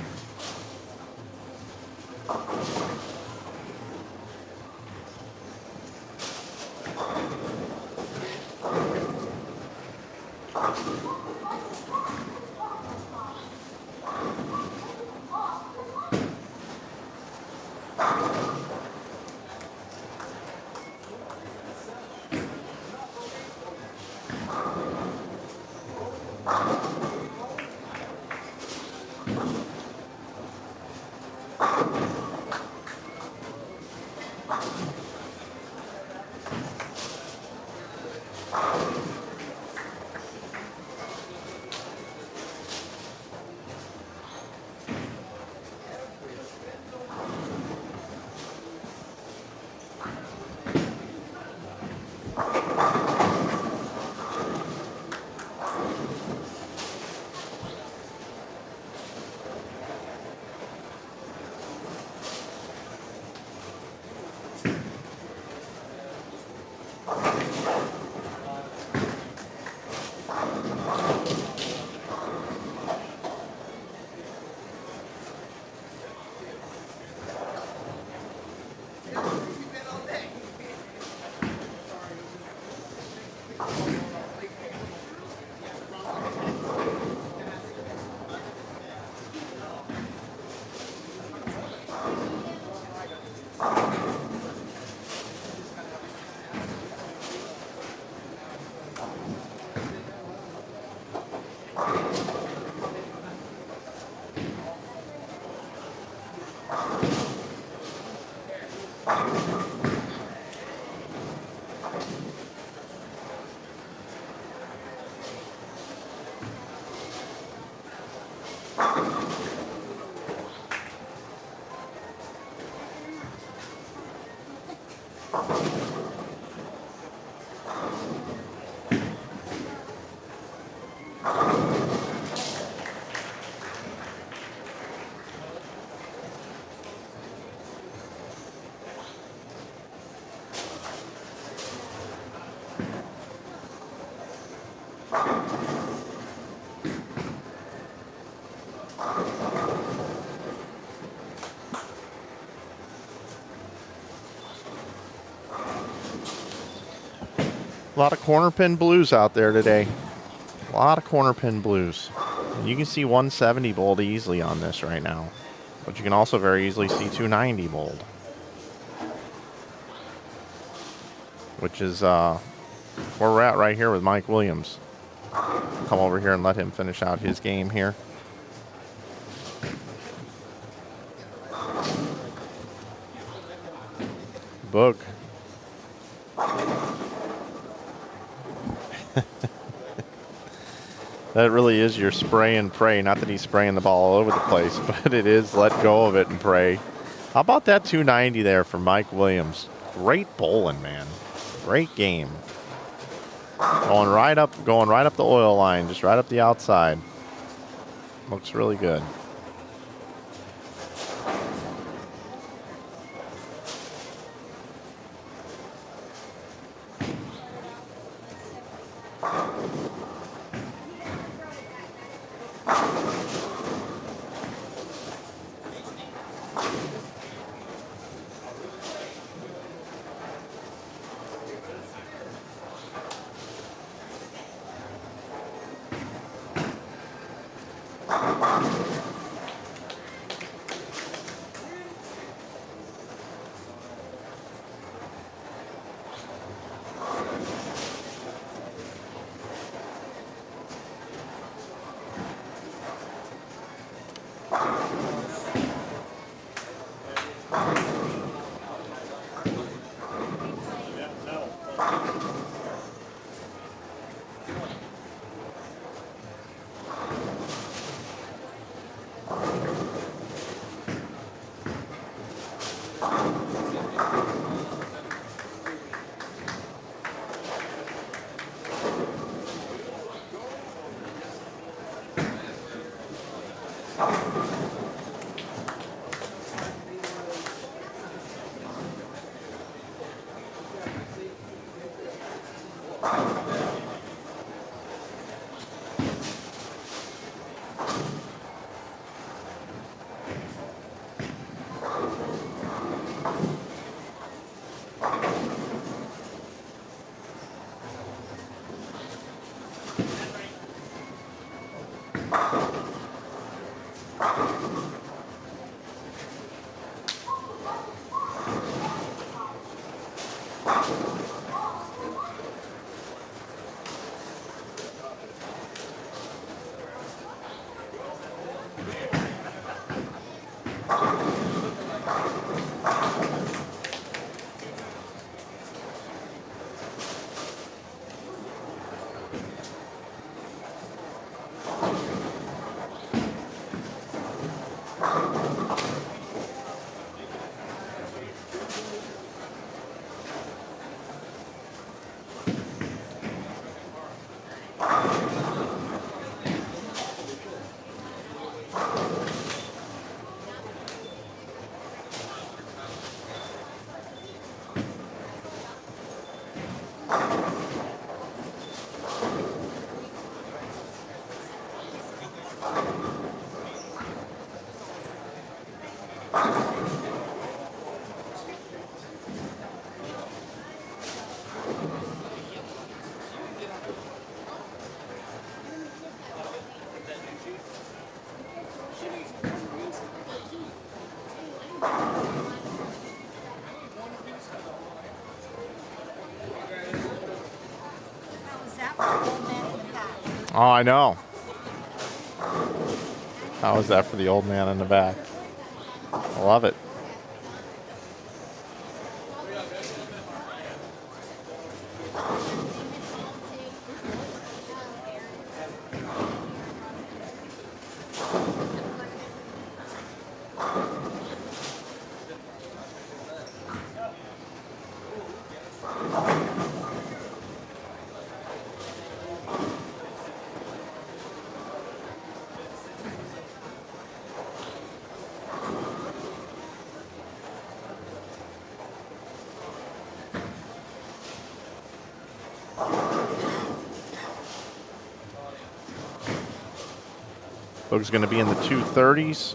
A lot of corner pin blues out there today. A lot of corner pin blues. And you can see 170 bold easily on this right now. But you can also very easily see 290 bold. Which is where we're at right here with Mike Williams. Come over here and let him finish out his game here. Boog. That really is your spray and pray. Not that he's spraying the ball all over the place, but it is let go of it and pray. How about that 290 there for Mike Williams? Great bowling, man. Great game. Going right up the oil line, just right up the outside. Looks really good. Oh, I know. How was that for the old man in the back? I love it. Boog's going to be in the 230s.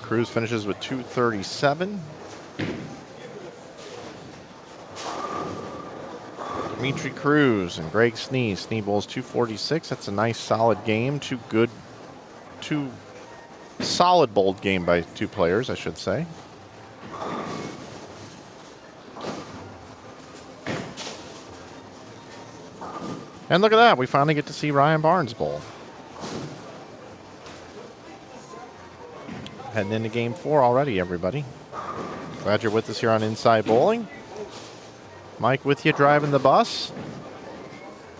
Cruz finishes with 237. Dimitri Cruz and Greg Snee. Snee bowls 246. That's a nice solid game. Two solid bowled game by two players, I should say. And look at that, we finally get to see Ryan Barnes bowl. Heading into game 4 already, everybody. Glad you're with us here on Inside Bowling. Mike with you driving the bus.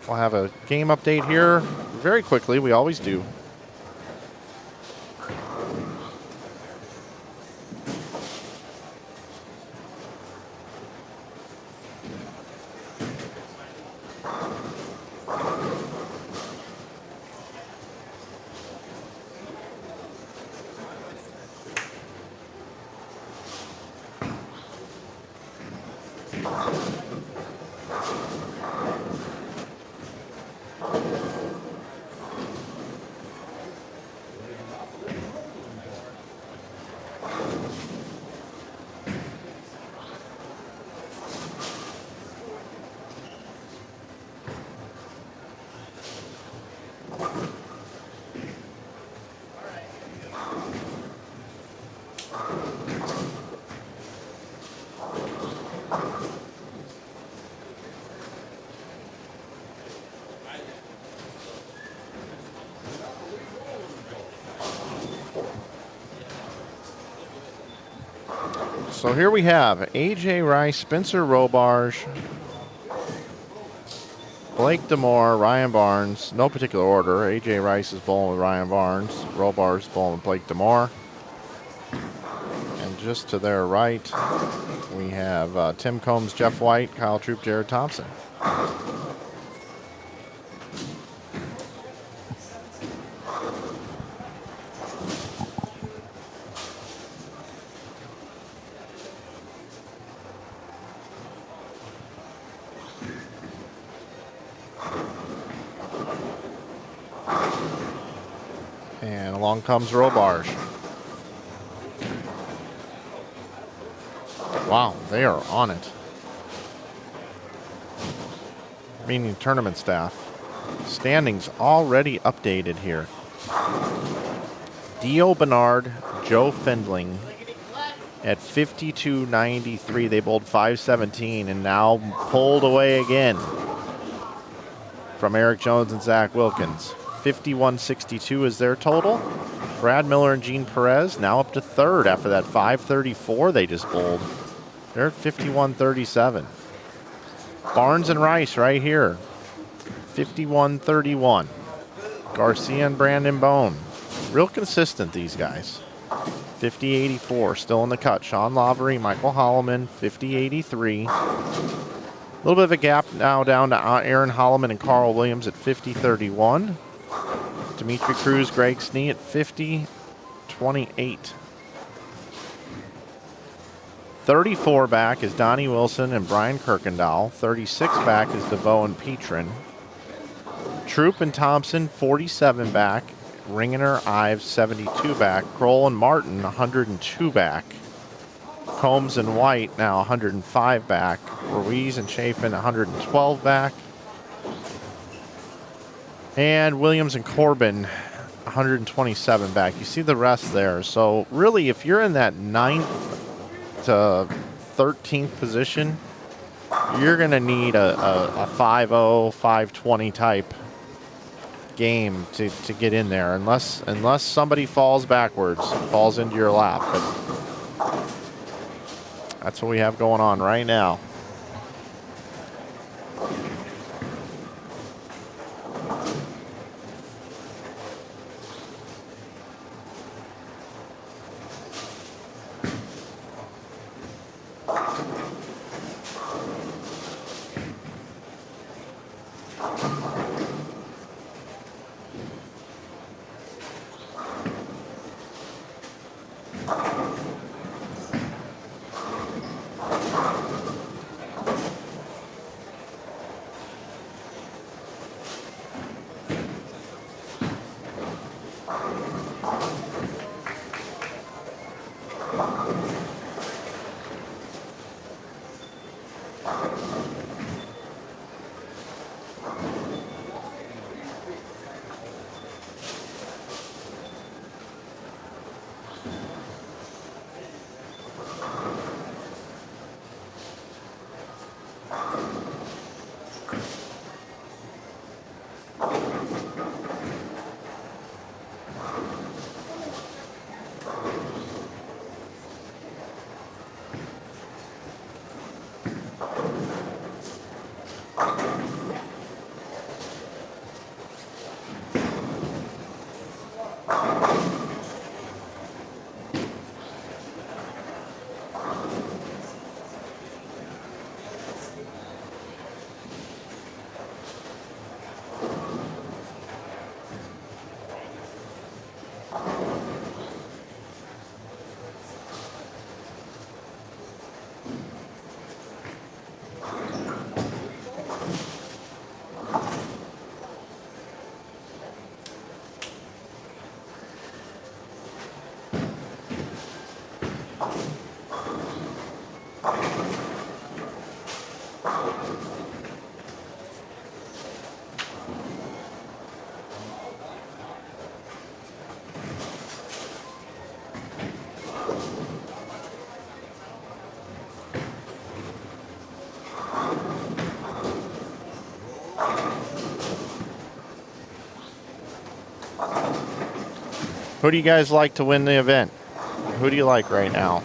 We'll have a game update here very quickly. We always do. So here we have AJ Rice, Spencer Robarge, Blake Demore, Ryan Barnes. No particular order. AJ Rice is bowling with Ryan Barnes. Robarge is bowling with Blake Demore. And just to their right, we have Tim Combs, Jeff White, Kyle Troop, Jared Thompson. And along comes Robarge. Wow, they are on it. Meaning tournament staff. Standings already updated here. Dio Bernard, Joe Fendling at 52.93. They bowled 517 and now pulled away again from Eric Jones and Zach Wilkins. 51.62 is their total. Brad Miller and Gene Perez now up to third after that 534 they just bowled. They're at 51.37. Barnes and Rice right here. 51.31. Garcia and Brandon Bone. Real consistent, these guys. 50.84 still in the cut. Sean Lavery, Michael Holloman, 50.83. A little bit of a gap now down to Aaron Holloman and Carl Williams at 50.31. Dimitri Cruz, Greg Snee at 50.28. 34 back is Donnie Wilson and Brian Kirkendall. 36 back is DeVoe and Petrin. Troop and Thompson, 47 back. Ringener, Ives, 72 back. Kroll and Martin, 102 back. Combs and White, now 105 back. Ruiz and Chafin, 112 back. And Williams and Corbin, 127 back. You see the rest there. So really, if you're in that 9th to 13th position, you're going to need a 5-0, 5-20 type game to get in there, unless somebody falls backwards, falls into your lap. But that's what we have going on right now. Who do you guys like to win the event? Who do you like right now?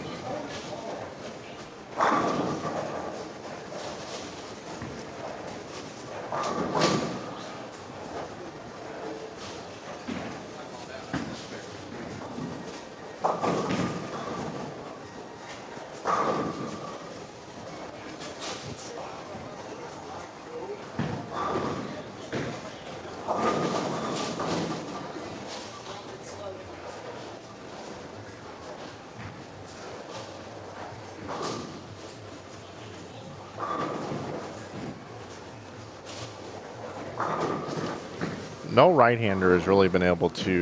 No right-hander has really been able to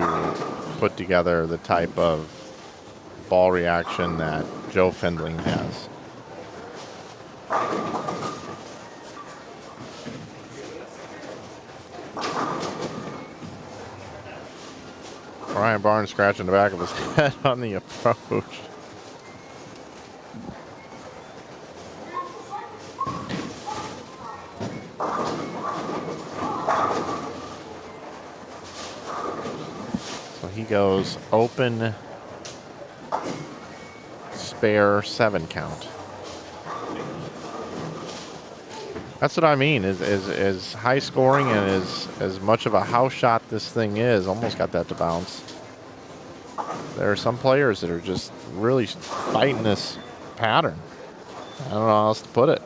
put together the type of ball reaction that Joe Findling has. Ryan Barnes scratching the back of his head on the approach. He goes open, spare, 7 count. That's what I mean, is high scoring and as much of a house shot this thing is, almost got that to bounce. There are some players that are just really fighting this pattern. I don't know how else to put it.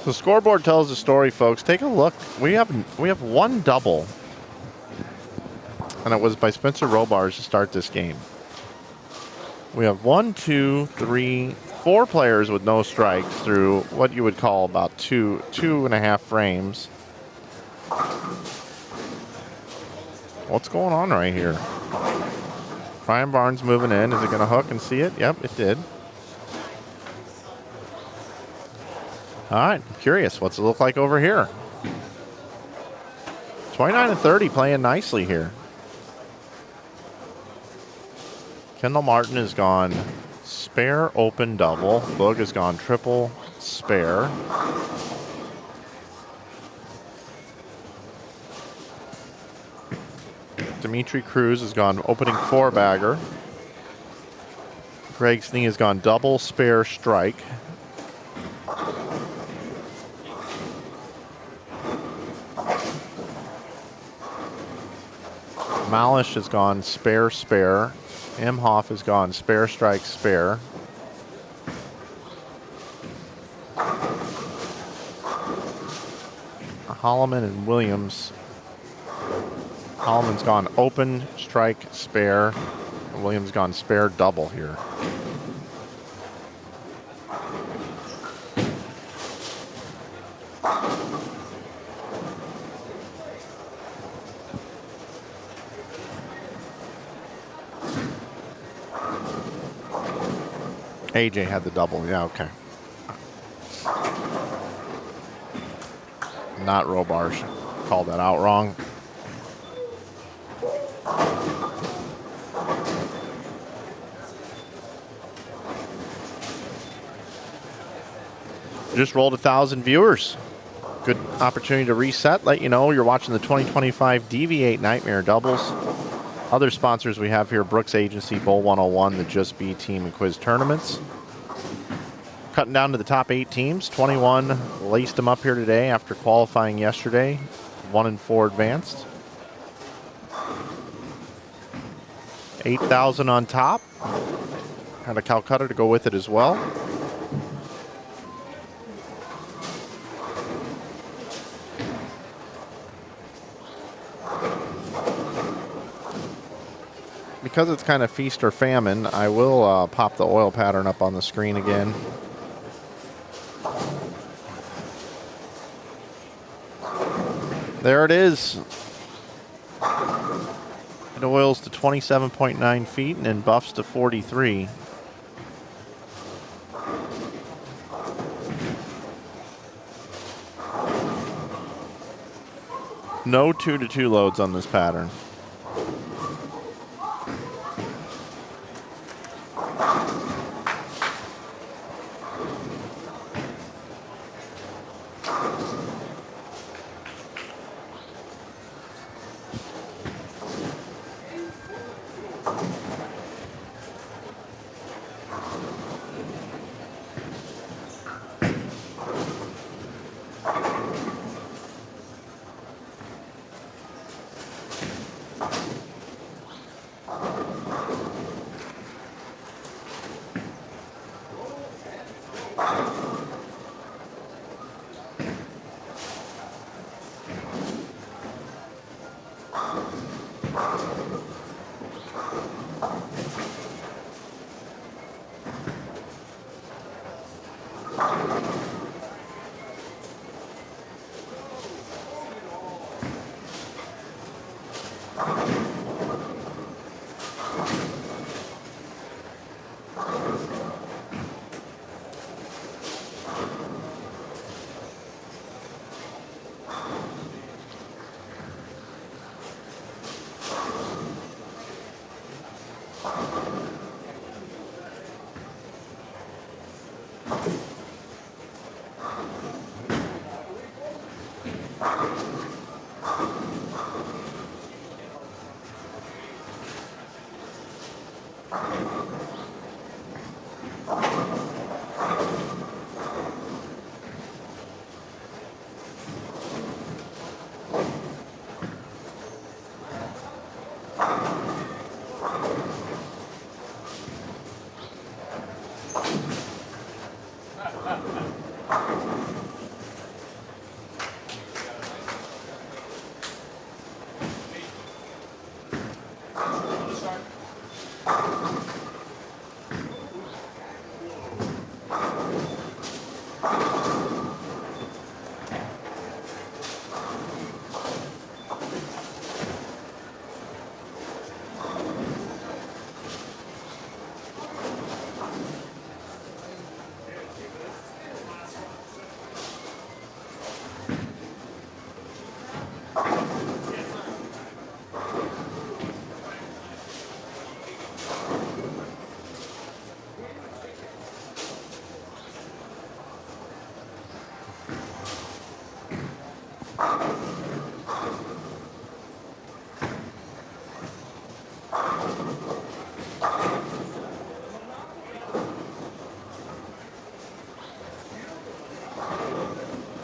The scoreboard tells the story, folks. Take a look. We have one double, and it was by Spencer Robars to start this game. We have 1, 2, 3, 4 players with no strikes through what you would call about two and a half frames. What's going on right here? Ryan Barnes moving in. Is it going to hook and see it? Yep, it did. All right, curious. What's it look like over here? 29 and 30 playing nicely here. Kendall Martin has gone spare, open, double. Boog has gone triple, spare. Dimitri Cruz has gone opening 4-bagger. Greg Snee has gone double, spare, strike. Malish has gone spare, spare. Imhoff has gone spare, strike, spare. Holloman and Williams. Holloman's gone open, strike, spare. Williams gone spare, double here. AJ had the double. Yeah, okay. Not Robars. Called that out wrong. Just rolled 1,000 viewers. Good opportunity to reset, let you know you're watching the 2025 DV8 Nightmare Doubles. Other sponsors we have here, Brooks Agency, Bowl 101, the Just Be team, and Quis Touraments. Cutting down to the top 8 teams. 21 laced them up here today after qualifying yesterday. 1 and 4 advanced. 8,000 on top. Had a Calcutta to go with it as well. Because it's kind of feast or famine, I will pop the oil pattern up on the screen again. There it is. It oils to 27.9 feet and then buffs to 43. No 2-to-2 loads on this pattern.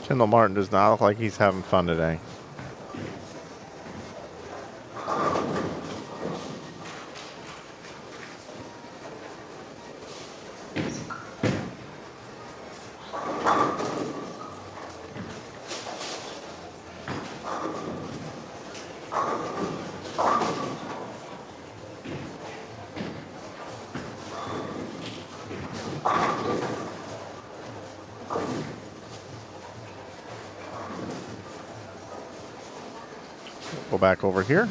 Kendall Martin does not look like he's having fun today. Go back over here.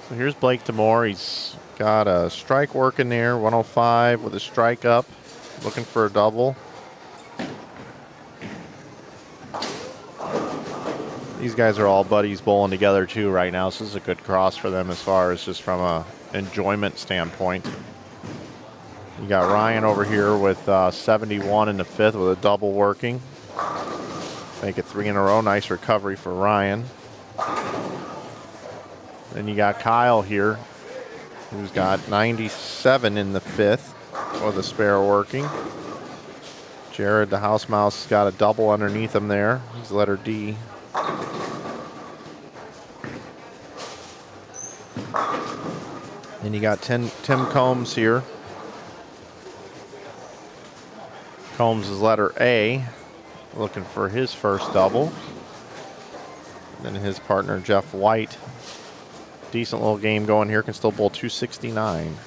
So here's Blake Demore. He's got a strike working there, 105 with a strike up, looking for a double. These guys are all buddies bowling together too right now, so this is a good cross for them as far as just from a enjoyment standpoint. You got Ryan over here with 71 in the fifth with a double working. Make it 3 in a row. Nice recovery for Ryan. Then you got Kyle here, who's got 97 in the fifth with a spare working. Jared, the house mouse, has got a double underneath him there. He's letter D. Then you got Tim Combs here. Combs is letter A, looking for his first double. Then his partner, Jeff White. Decent little game going here, can still bowl 269.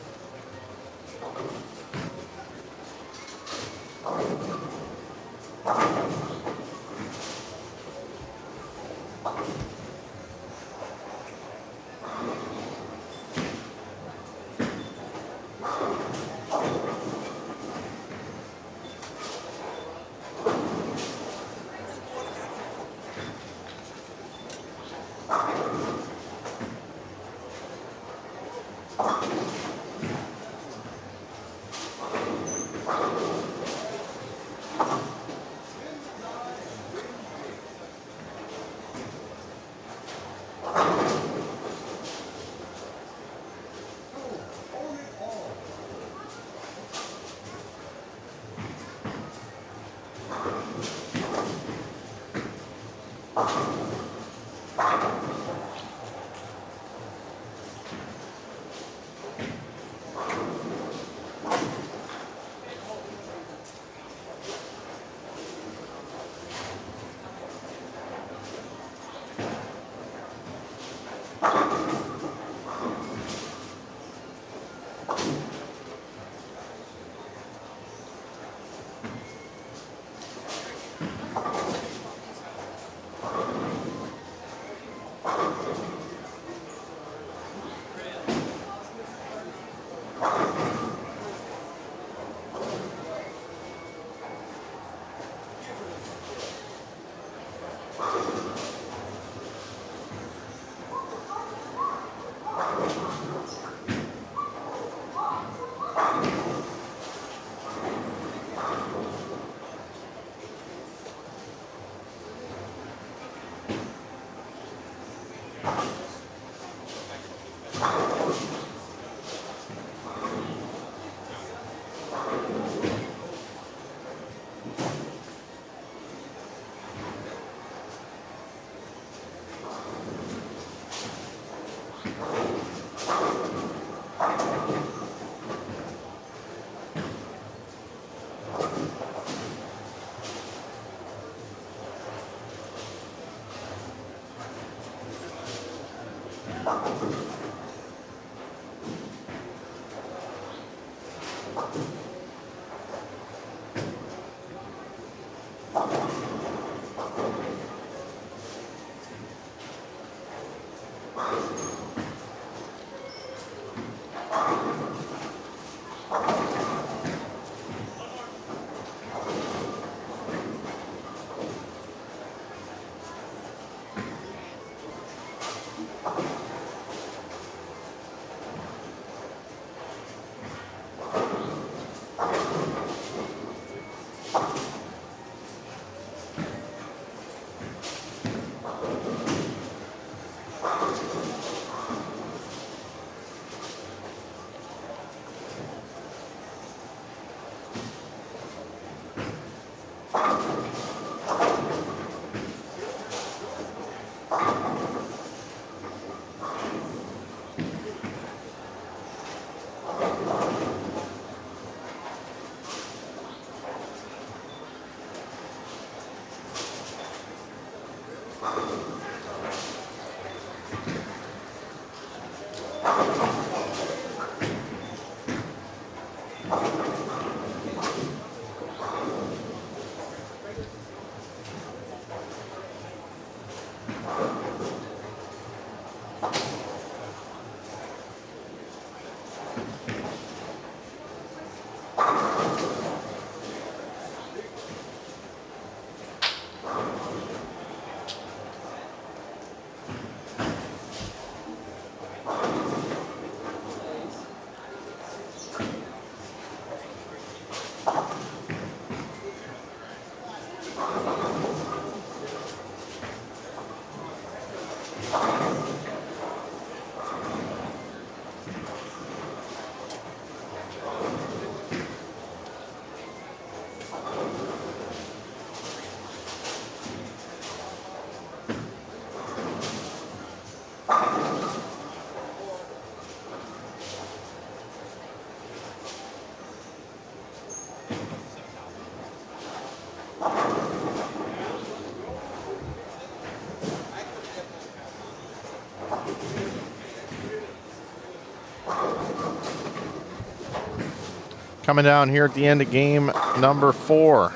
Coming down here at the end of game number 4.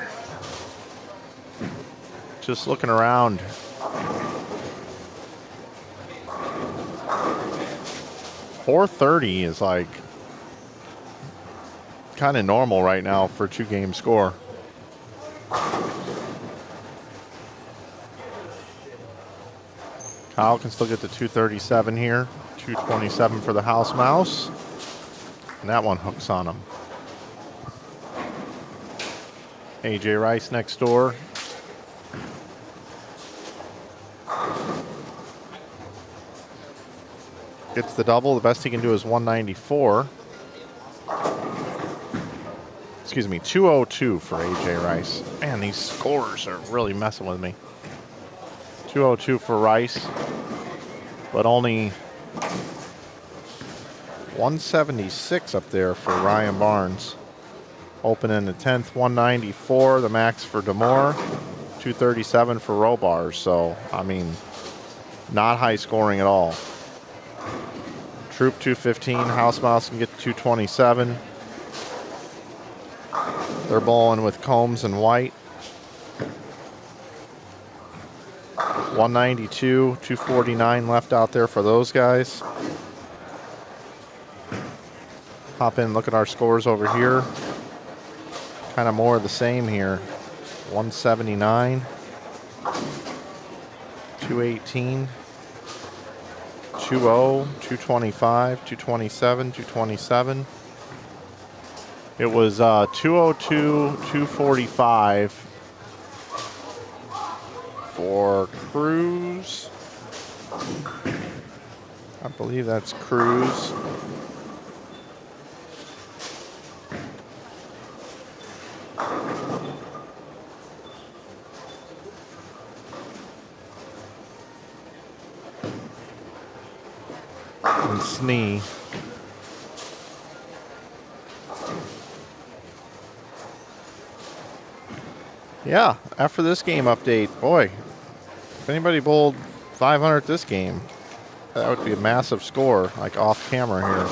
Just looking around. .430 is like kind of normal right now for a 2-game score. Kyle can still get to 237 here. 227 for the house mouse. And that one hooks on him. AJ Rice next door. Gets the double. The best he can do is 194. Excuse me, 202 for AJ Rice. Man, these scores are really messing with me. 202 for Rice, but only 176 up there for Ryan Barnes. Open in the 10th, 194, the max for Demore, 237 for Robar. So, I mean, not high scoring at all. Troop 215, House Mouse can get to 227. They're bowling with Combs and White. 192, 249 left out there for those guys. Hop in, look at our scores over here. Kind of more of the same here. 179, 218, 20, 225, 227, 227. It was 202, 245 for Cruz. I believe that's Cruz. And Snee. Yeah, after this game update, boy, if anybody bowled 500 this game, that would be a massive score, like off camera here.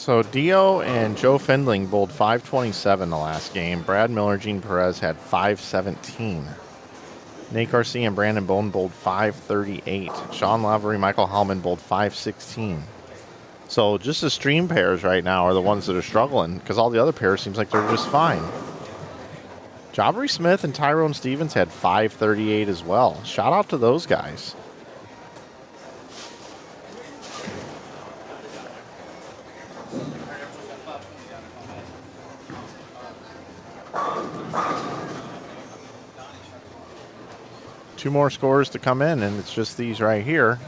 So Dio and Joe Findling bowled 527 the last game. Brad Miller, Gene Perez had 517. Nate Garcia and Brandon Bone bowled 538. Sean Lavery, Michael Hallman bowled 516. So just the stream pairs right now are the ones that are struggling because all the other pairs seems like they're just fine. Jabari Smith and Tyrone Stevens had 538 as well. Shout out to those guys. Two more scores to come in, and it's just these right here.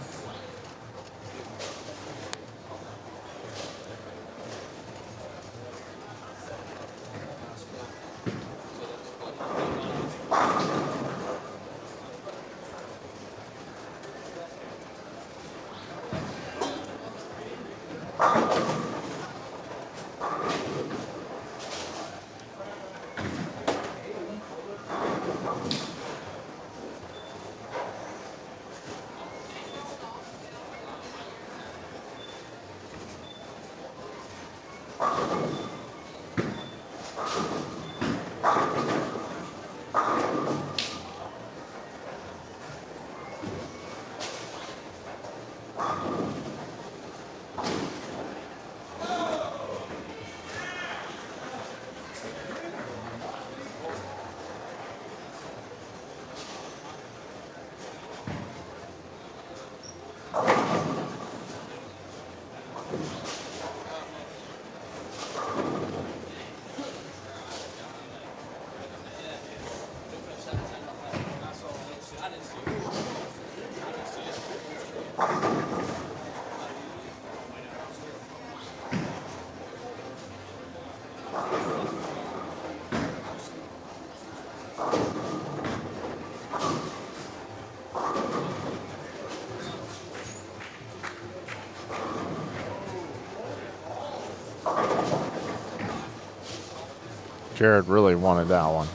Jared really wanted that one.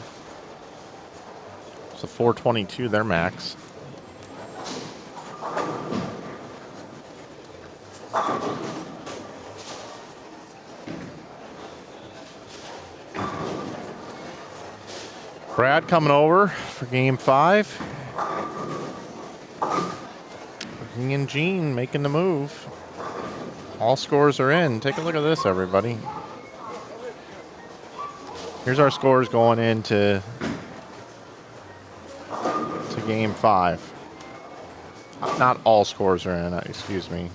It's a 422, their max. Brad coming over for game 5. King and Gene making the move. All scores are in. Take a look at this, everybody. Here's our scores going into game 5. Not all scores are in, excuse me.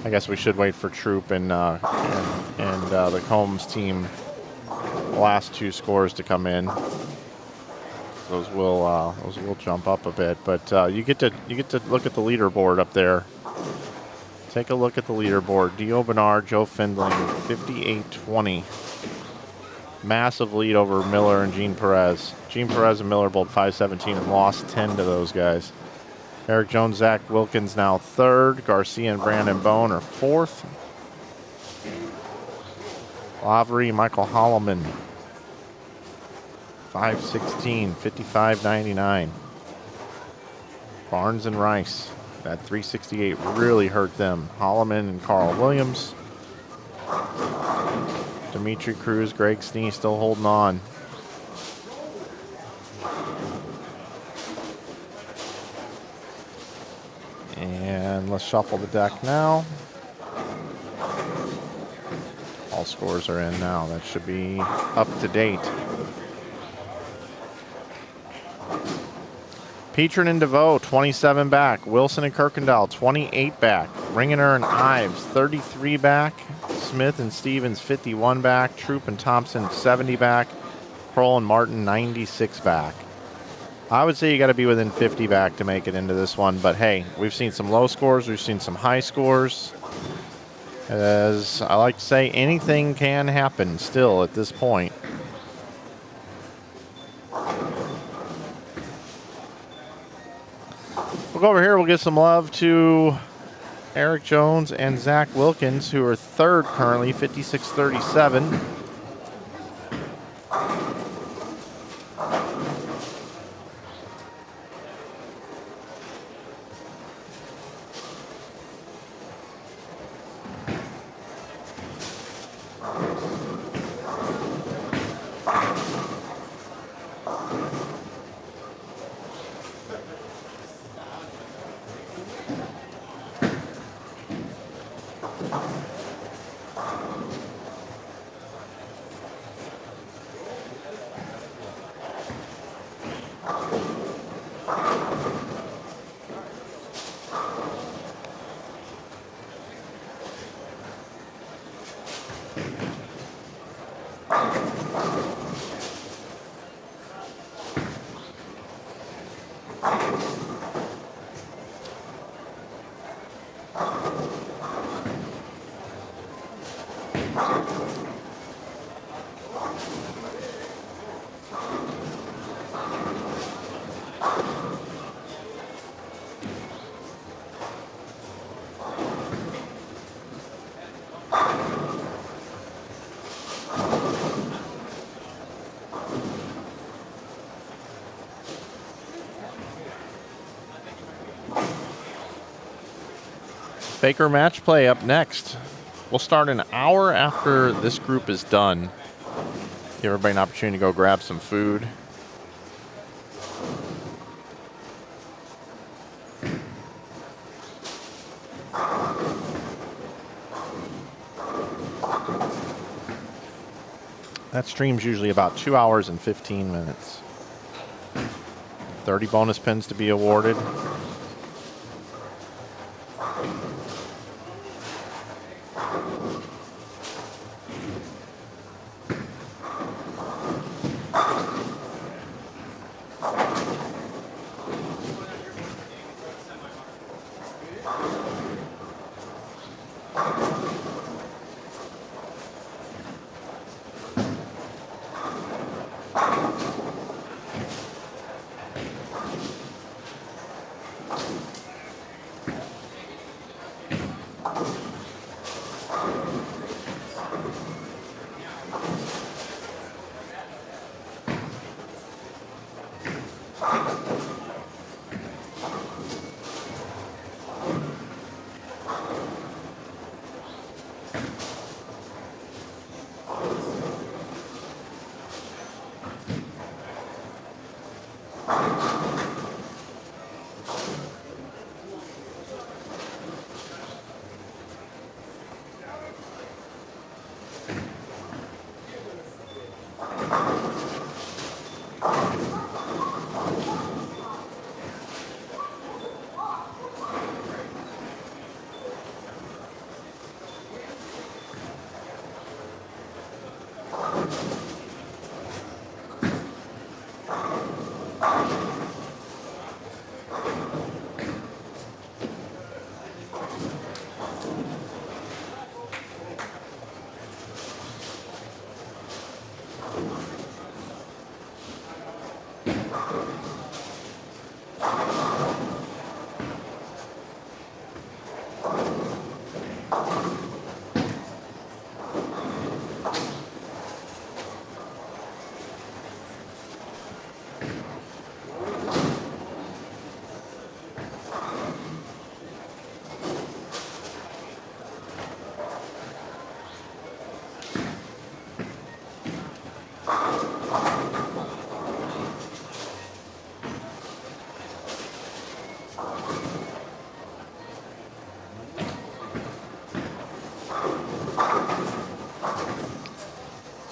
I guess we should wait for Troop and the Combs team, the last 2 scores to come in. Those will jump up a bit, but you get to look at the leaderboard up there. Take a look at the leaderboard. Dio Bernard, Joe Findling, 58-20. Massive lead over Miller and Gene Perez. Gene Perez and Miller bowled 517 and lost 10 to those guys. Eric Jones, Zach Wilkins now 3rd. Garcia and Brandon Bone are 4th. Lavery, Michael Holloman, 516, 55.99. Barnes and Rice, that 368 really hurt them. Holloman and Carl Williams. Dimitri Cruz, Greg Snee still holding on. And let's shuffle the deck now. All scores are in now. That should be up to date. Petrin and DeVoe, 27 back. Wilson and Kirkendall, 28 back. Ringener and Ives, 33 back. Smith and Stevens, 51 back. Troop and Thompson, 70 back. Kroll and Martin, 96 back. I would say you got to be within 50 back to make it into this one, but hey, we've seen some low scores, we've seen some high scores. As I like to say, anything can happen still at this point. We'll go over here, we'll give some love to Eric Jones and Zach Wilkins, who are third currently, 56-37. Baker match play up next. We'll start an hour after this group is done. Give everybody an opportunity to go grab some food. That stream's usually about 2 hours and 15 minutes. 30 bonus pins to be awarded.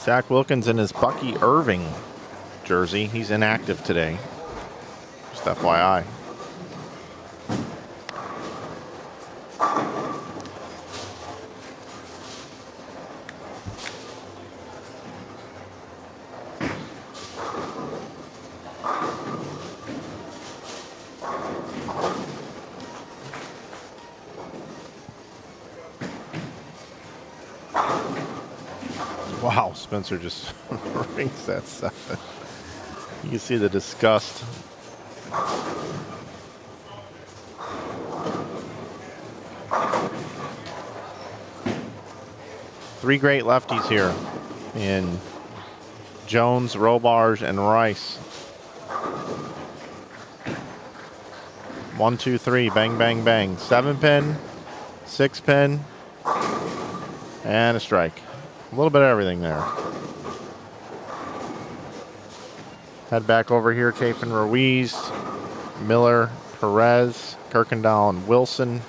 Zach Wilkins in his Bucky Irving jersey. He's inactive today. Just FYI. Wow, Spencer just rings that 7. You can see the disgust. Three great lefties here in Jones, Robarge, and Rice. 1, 2, 3, bang, bang, bang. 7-pin, 6-pin, and a strike. A little bit of everything there. Head back over here, Chafin, Ruiz, Miller, Perez, Kirkendall, and Wilson.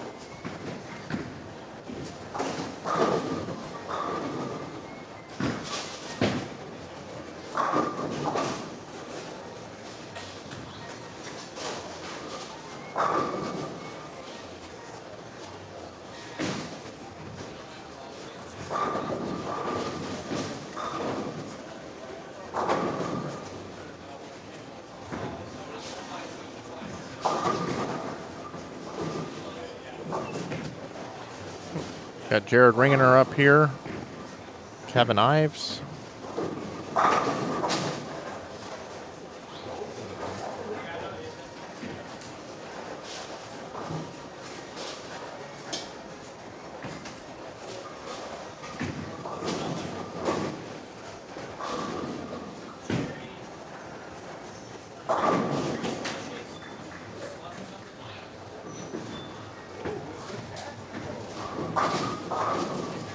Got Jared Ringener up here. Kevin Ives.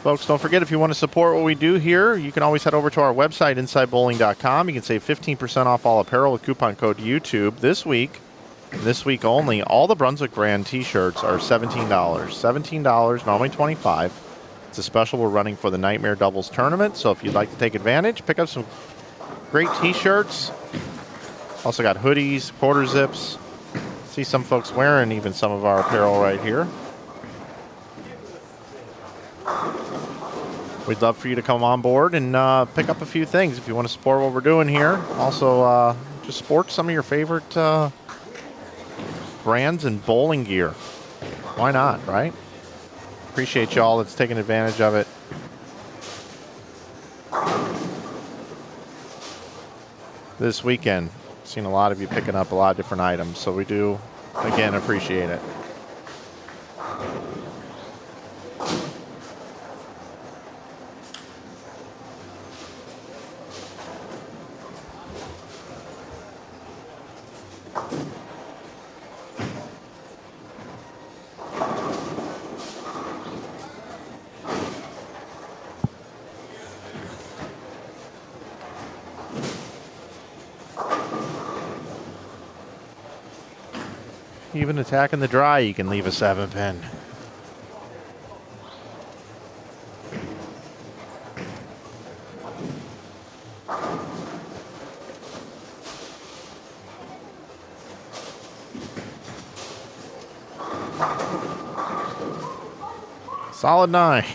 Folks, don't forget, if you want to support what we do here, you can always head over to our website, InsideBowling.com. You can save 15% off all apparel with coupon code YouTube. This week only, all the Brunswick brand t-shirts are $17. $17, normally $25. It's a special we're running for the Nightmare Doubles tournament, so if you'd like to take advantage, pick up some great t-shirts. Also got hoodies, quarter zips. See some folks wearing even some of our apparel right here. We'd love for you to come on board and pick up a few things if you want to support what we're doing here. Also, just sport some of your favorite brands and bowling gear. Why not, right? Appreciate y'all that's taking advantage of it. This weekend, seen a lot of you picking up a lot of different items, so we do, again, appreciate it. Even attacking the dry, you can leave a 7-pin. Solid 9.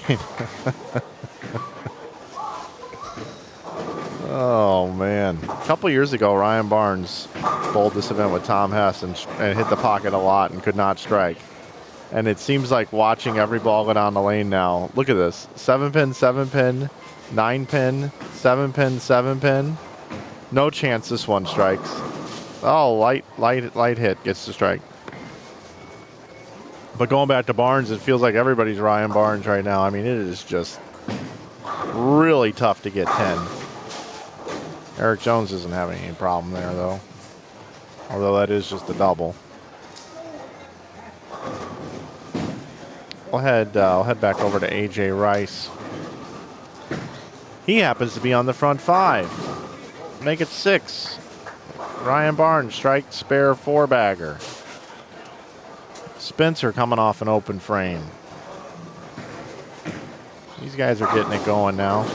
Oh, man. A couple years ago, Ryan Barnes bowled this event with Tom Hess and hit the pocket a lot and could not strike. And it seems like watching every ball go down the lane now. Look at this. 7-pin, 7-pin, 9-pin, 7-pin, 7-pin. No chance this one strikes. Oh, light hit gets the strike. But going back to Barnes, it feels like everybody's Ryan Barnes right now. I mean, it is just really tough to get 10. Eric Jones isn't having any problem there, though. Although that is just a double. I'll head back over to AJ Rice. He happens to be on the front 5. Make it 6. Ryan Barnes, strike, spare, 4-bagger. Spencer coming off an open frame. These guys are getting it going now.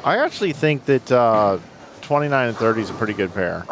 I actually think that 29 and 30 is a pretty good pair.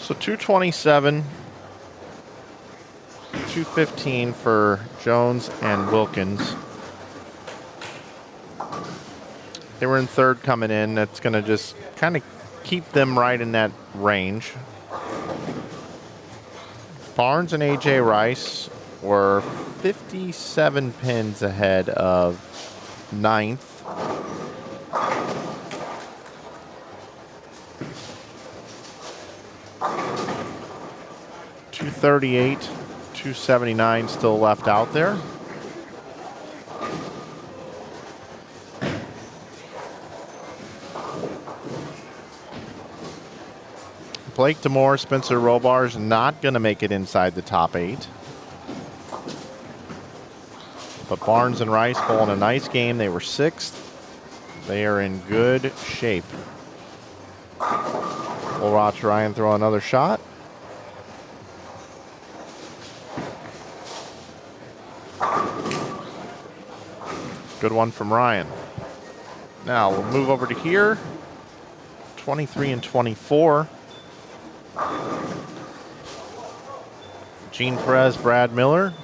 So 227, 215 for Jones and Wilkins. They were in third coming in. That's going to just kind of keep them right in that range. Barnes and A.J. Rice were 57 pins ahead of ninth. .238, 279 still left out there. Blake DeMore, Spencer Robar's not going to make it inside the top 8. But Barnes and Rice bowling a nice game. They were 6th. They are in good shape. We'll watch Ryan throw another shot. Good one from Ryan. Now we'll move over to here. 23 and 24. Gene Perez, Brad Miller.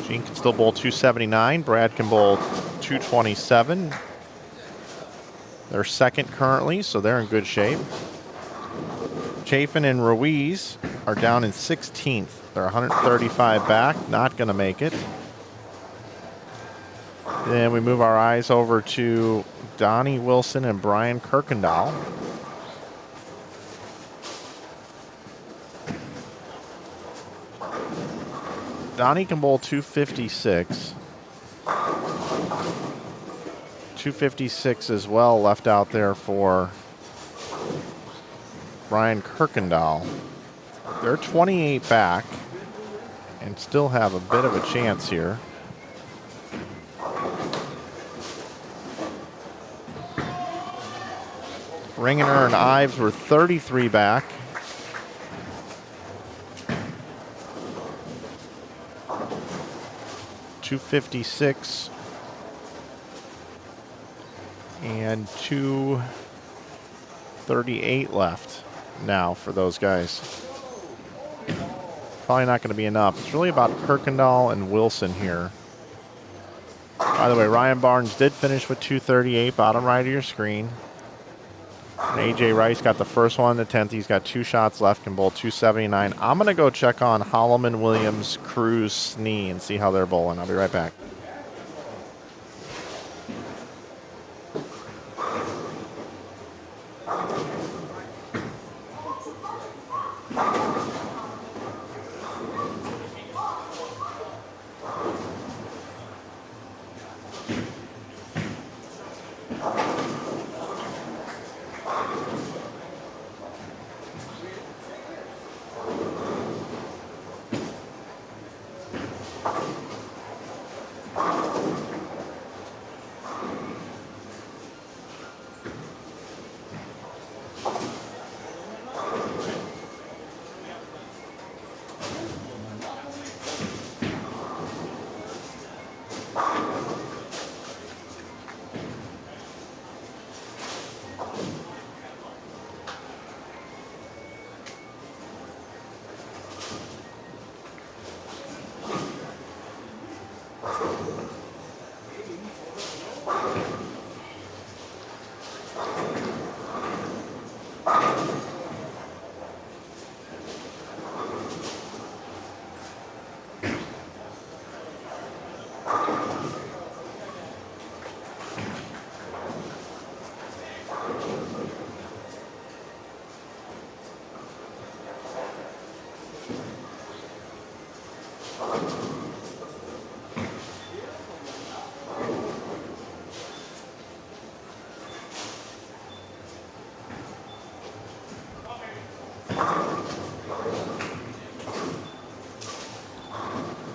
Gene can still bowl 279. Brad can bowl 227. They're second currently, so they're in good shape. Chafin and Ruiz are down in 16th. They're 135 back, not going to make it. Then we move our eyes over to Donnie Wilson and Brian Kirkendall. Donnie can bowl 256. 256 as well left out there for Brian Kirkendall. They're 28 back and still have a bit of a chance here. Ringener and Ives were 33 back. .256 and 238 left now for those guys. Probably not going to be enough. It's really about Kirkendall and Wilson here. By the way, Ryan Barnes did finish with 238, bottom right of your screen. And A.J. Rice got the first one in the 10th. He's got 2 shots left, can bowl 279. I'm going to go check on Holloman, Williams, Cruz, Snee, and see how they're bowling. I'll be right back.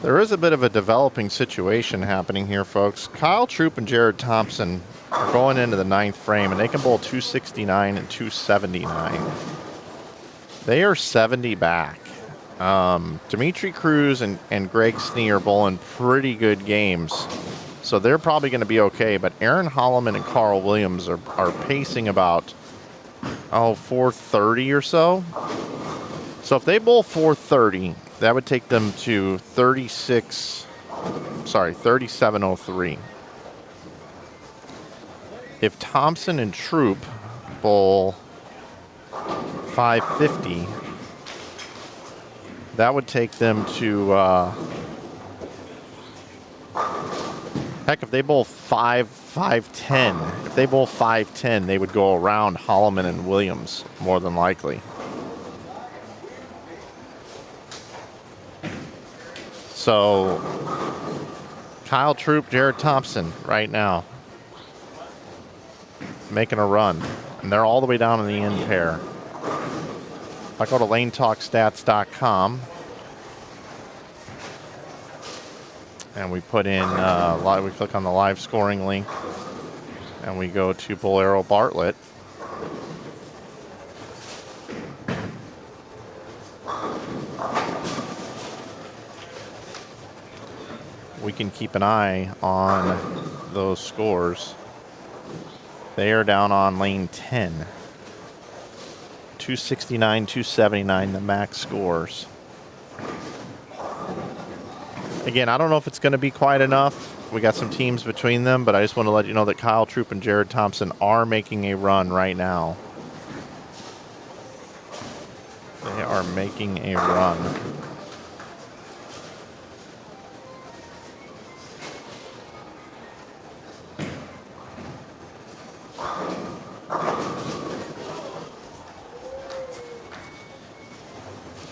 There is a bit of a developing situation happening here, folks. Kyle Troop and Jared Thompson are going into the 9th frame, and they can bowl 269 and 279. They are 70 back. Dimitri Cruz and Greg Snee are bowling pretty good games, so they're probably going to be okay. But Aaron Holloman and Carl Williams are pacing about 430 or so. So if they bowl 430, that would take them to 3703. If Thompson and Troop bowl 550, that would take them to, heck, if they bowl 510, if they bowl 510, they would go around Holloman and Williams, more than likely. So, Kyle Troop, Jared Thompson right now making a run. And they're all the way down in the end pair. If I go to lanetalkstats.com and we put in, we click on the live scoring link and we go to Bowlero Bartlett. We can keep an eye on those scores. They are down on lane 10. 269, 279, the max scores. Again, I don't know if it's going to be quite enough. We got some teams between them, but I just want to let you know that Kyle Troop and Jared Thompson are making a run right now. They are making a run.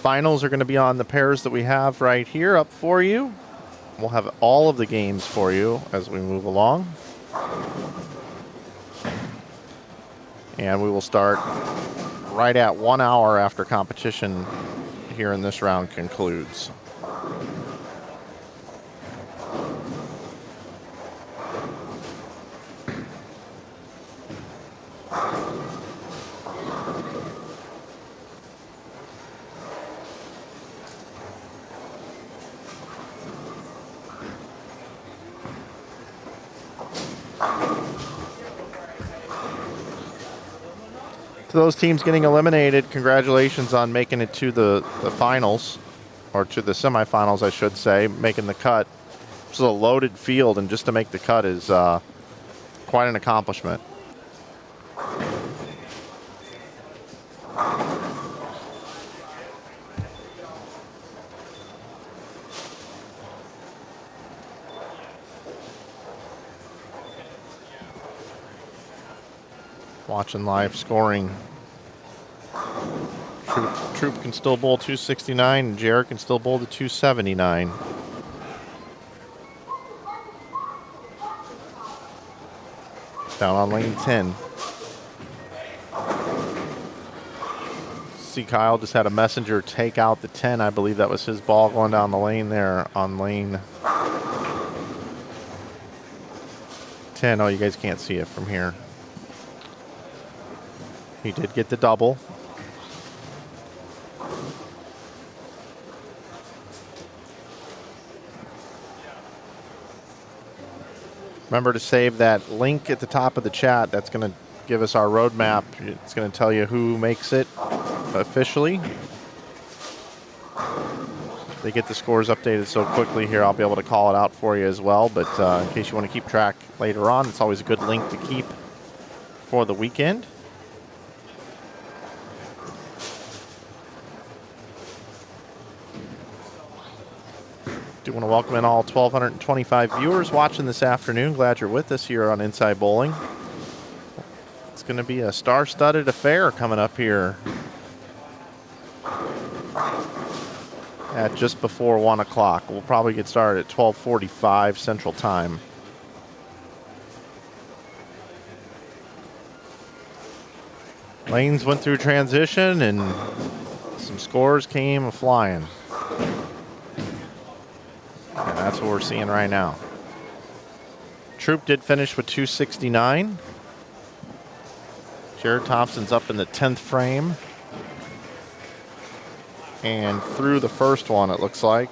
Finals are going to be on the pairs that we have right here up for you. We'll have all of the games for you as we move along. And we will start right at 1 hour after competition here in this round concludes. To those teams getting eliminated, congratulations on making it to the finals, or to the semifinals, I should say, making the cut. This is a loaded field, and just to make the cut is quite an accomplishment. Watching live scoring. Troop can still bowl 269, and Jared can still bowl the 279. Down on lane 10. See, Kyle just had a messenger take out the 10. I believe that was his ball going down the lane there on lane 10. Oh, you guys can't see it from here. He did get the double. Remember to save that link at the top of the chat. That's going to give us our roadmap. It's going to tell you who makes it officially. They get the scores updated so quickly here, I'll be able to call it out for you as well. But in case you want to keep track later on, it's always a good link to keep for the weekend. Do want to welcome in all 1,225 viewers watching this afternoon. Glad you're with us here on Inside Bowling. It's going to be a star-studded affair coming up here at just before 1 o'clock. We'll probably get started at 12:45 Central Time. Lanes went through transition, and some scores came a-flying. And that's what we're seeing right now. Troop did finish with 269. Jared Thompson's up in the 10th frame. And through the first one, it looks like.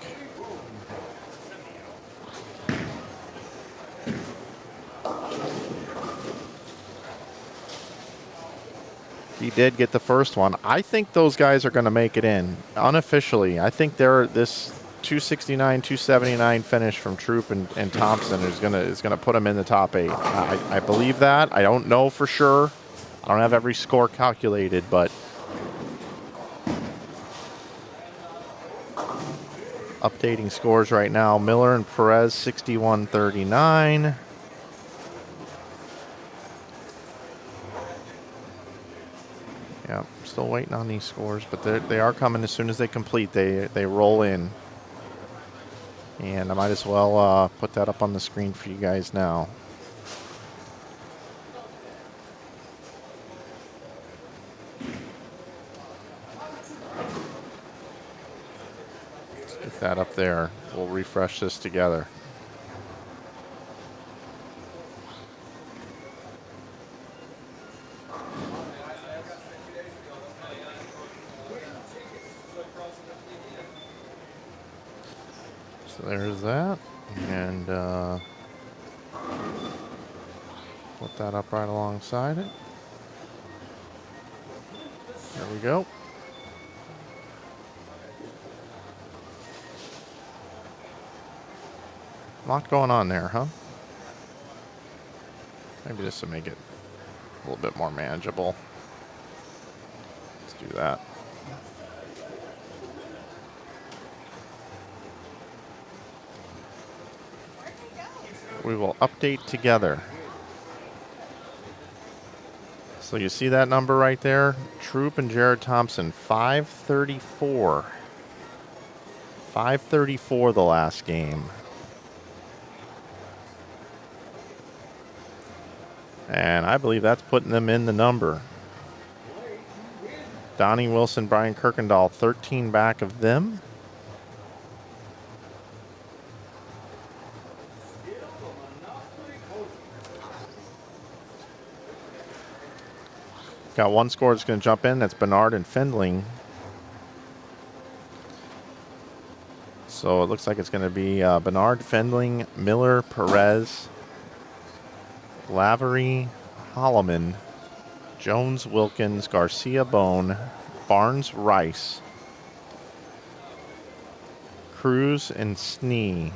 He did get the first one. I think those guys are going to make it in unofficially. I think this 269, 279 finish from Troop and Thompson is gonna put them in the top 8. I believe that. I don't know for sure. I don't have every score calculated, but updating scores right now. Miller and Perez 61-39. Yeah, still waiting on these scores, but they are coming as soon as they complete. They roll in. And I might as well put that up on the screen for you guys now. Let's get that up there. We'll refresh this together. So there's that, and put that up right alongside it. There we go. A lot going on there, huh? Maybe this will make it a little bit more manageable. Let's do that. We will update together. So you see that number right there? Troop and Jared Thompson, 534. 534 the last game. And I believe that's putting them in the number. Donnie Wilson, Brian Kirkendall, 13 back of them. Got one score that's going to jump in. That's Bernard and Fendling. So it looks like it's going to be Bernard, Fendling, Miller, Perez, Lavery, Holloman, Jones, Wilkins, Garcia, Bone, Barnes, Rice, Cruz, and Snee,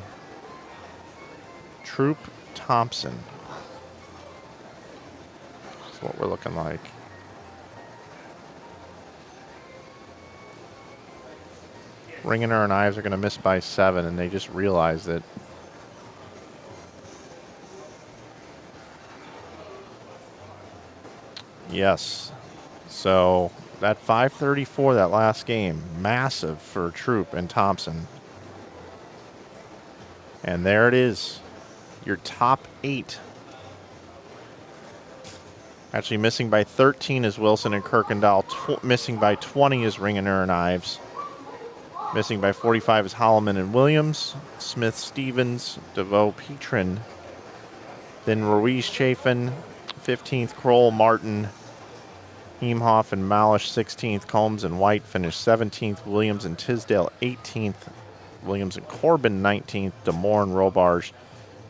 Troop, Thompson. That's what we're looking like. Ringener and Ives are going to miss by 7, and they just realized it. Yes. So that 534, that last game, massive for Troop and Thompson. And there it is, your top 8. Actually missing by 13 is Wilson and Kirkendall. Missing by 20 is Ringener and Ives. Missing by 45 is Holloman and Williams, Smith, Stevens, DeVoe, Petrin. Then Ruiz, Chafin, 15th, Kroll, Martin, Heimhoff and Malish, 16th, Combs and White finished 17th, Williams and Tisdale, 18th, Williams and Corbin, 19th, Demore and Robarge,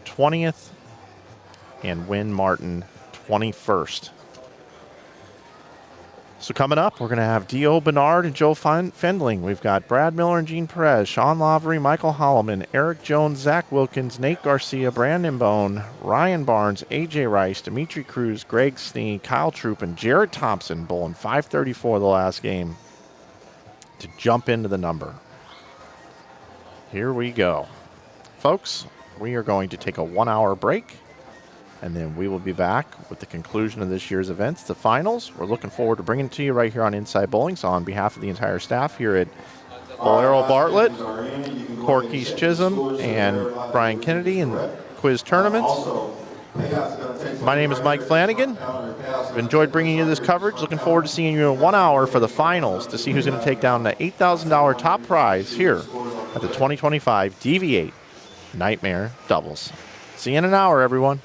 20th, and Wynn Martin, 21st. So coming up, we're going to have Dio Bernard and Joe Fendling. We've got Brad Miller and Gene Perez, Sean Lavery, Michael Holloman, Eric Jones, Zach Wilkins, Nate Garcia, Brandon Bone, Ryan Barnes, AJ Rice, Dimitri Cruz, Greg Snee, Kyle Troop, and Jared Thompson bowling 534 the last game to jump into the number. Here we go. Folks, we are going to take a 1-hour break. And then we will be back with the conclusion of this year's events, the finals. We're looking forward to bringing it to you right here on Inside Bowling. So on behalf of the entire staff here at Bowlero Bartlett, Quis Chisholm, and Brian Kennedy and Quis Tournaments, My name is Mike Flanagan. I've enjoyed bringing you this coverage. Looking forward to seeing you in 1 hour for the finals to see who's going to take down the $8,000 top prize here at the 2025 DV8 Nightmare Doubles. See you in an hour, everyone.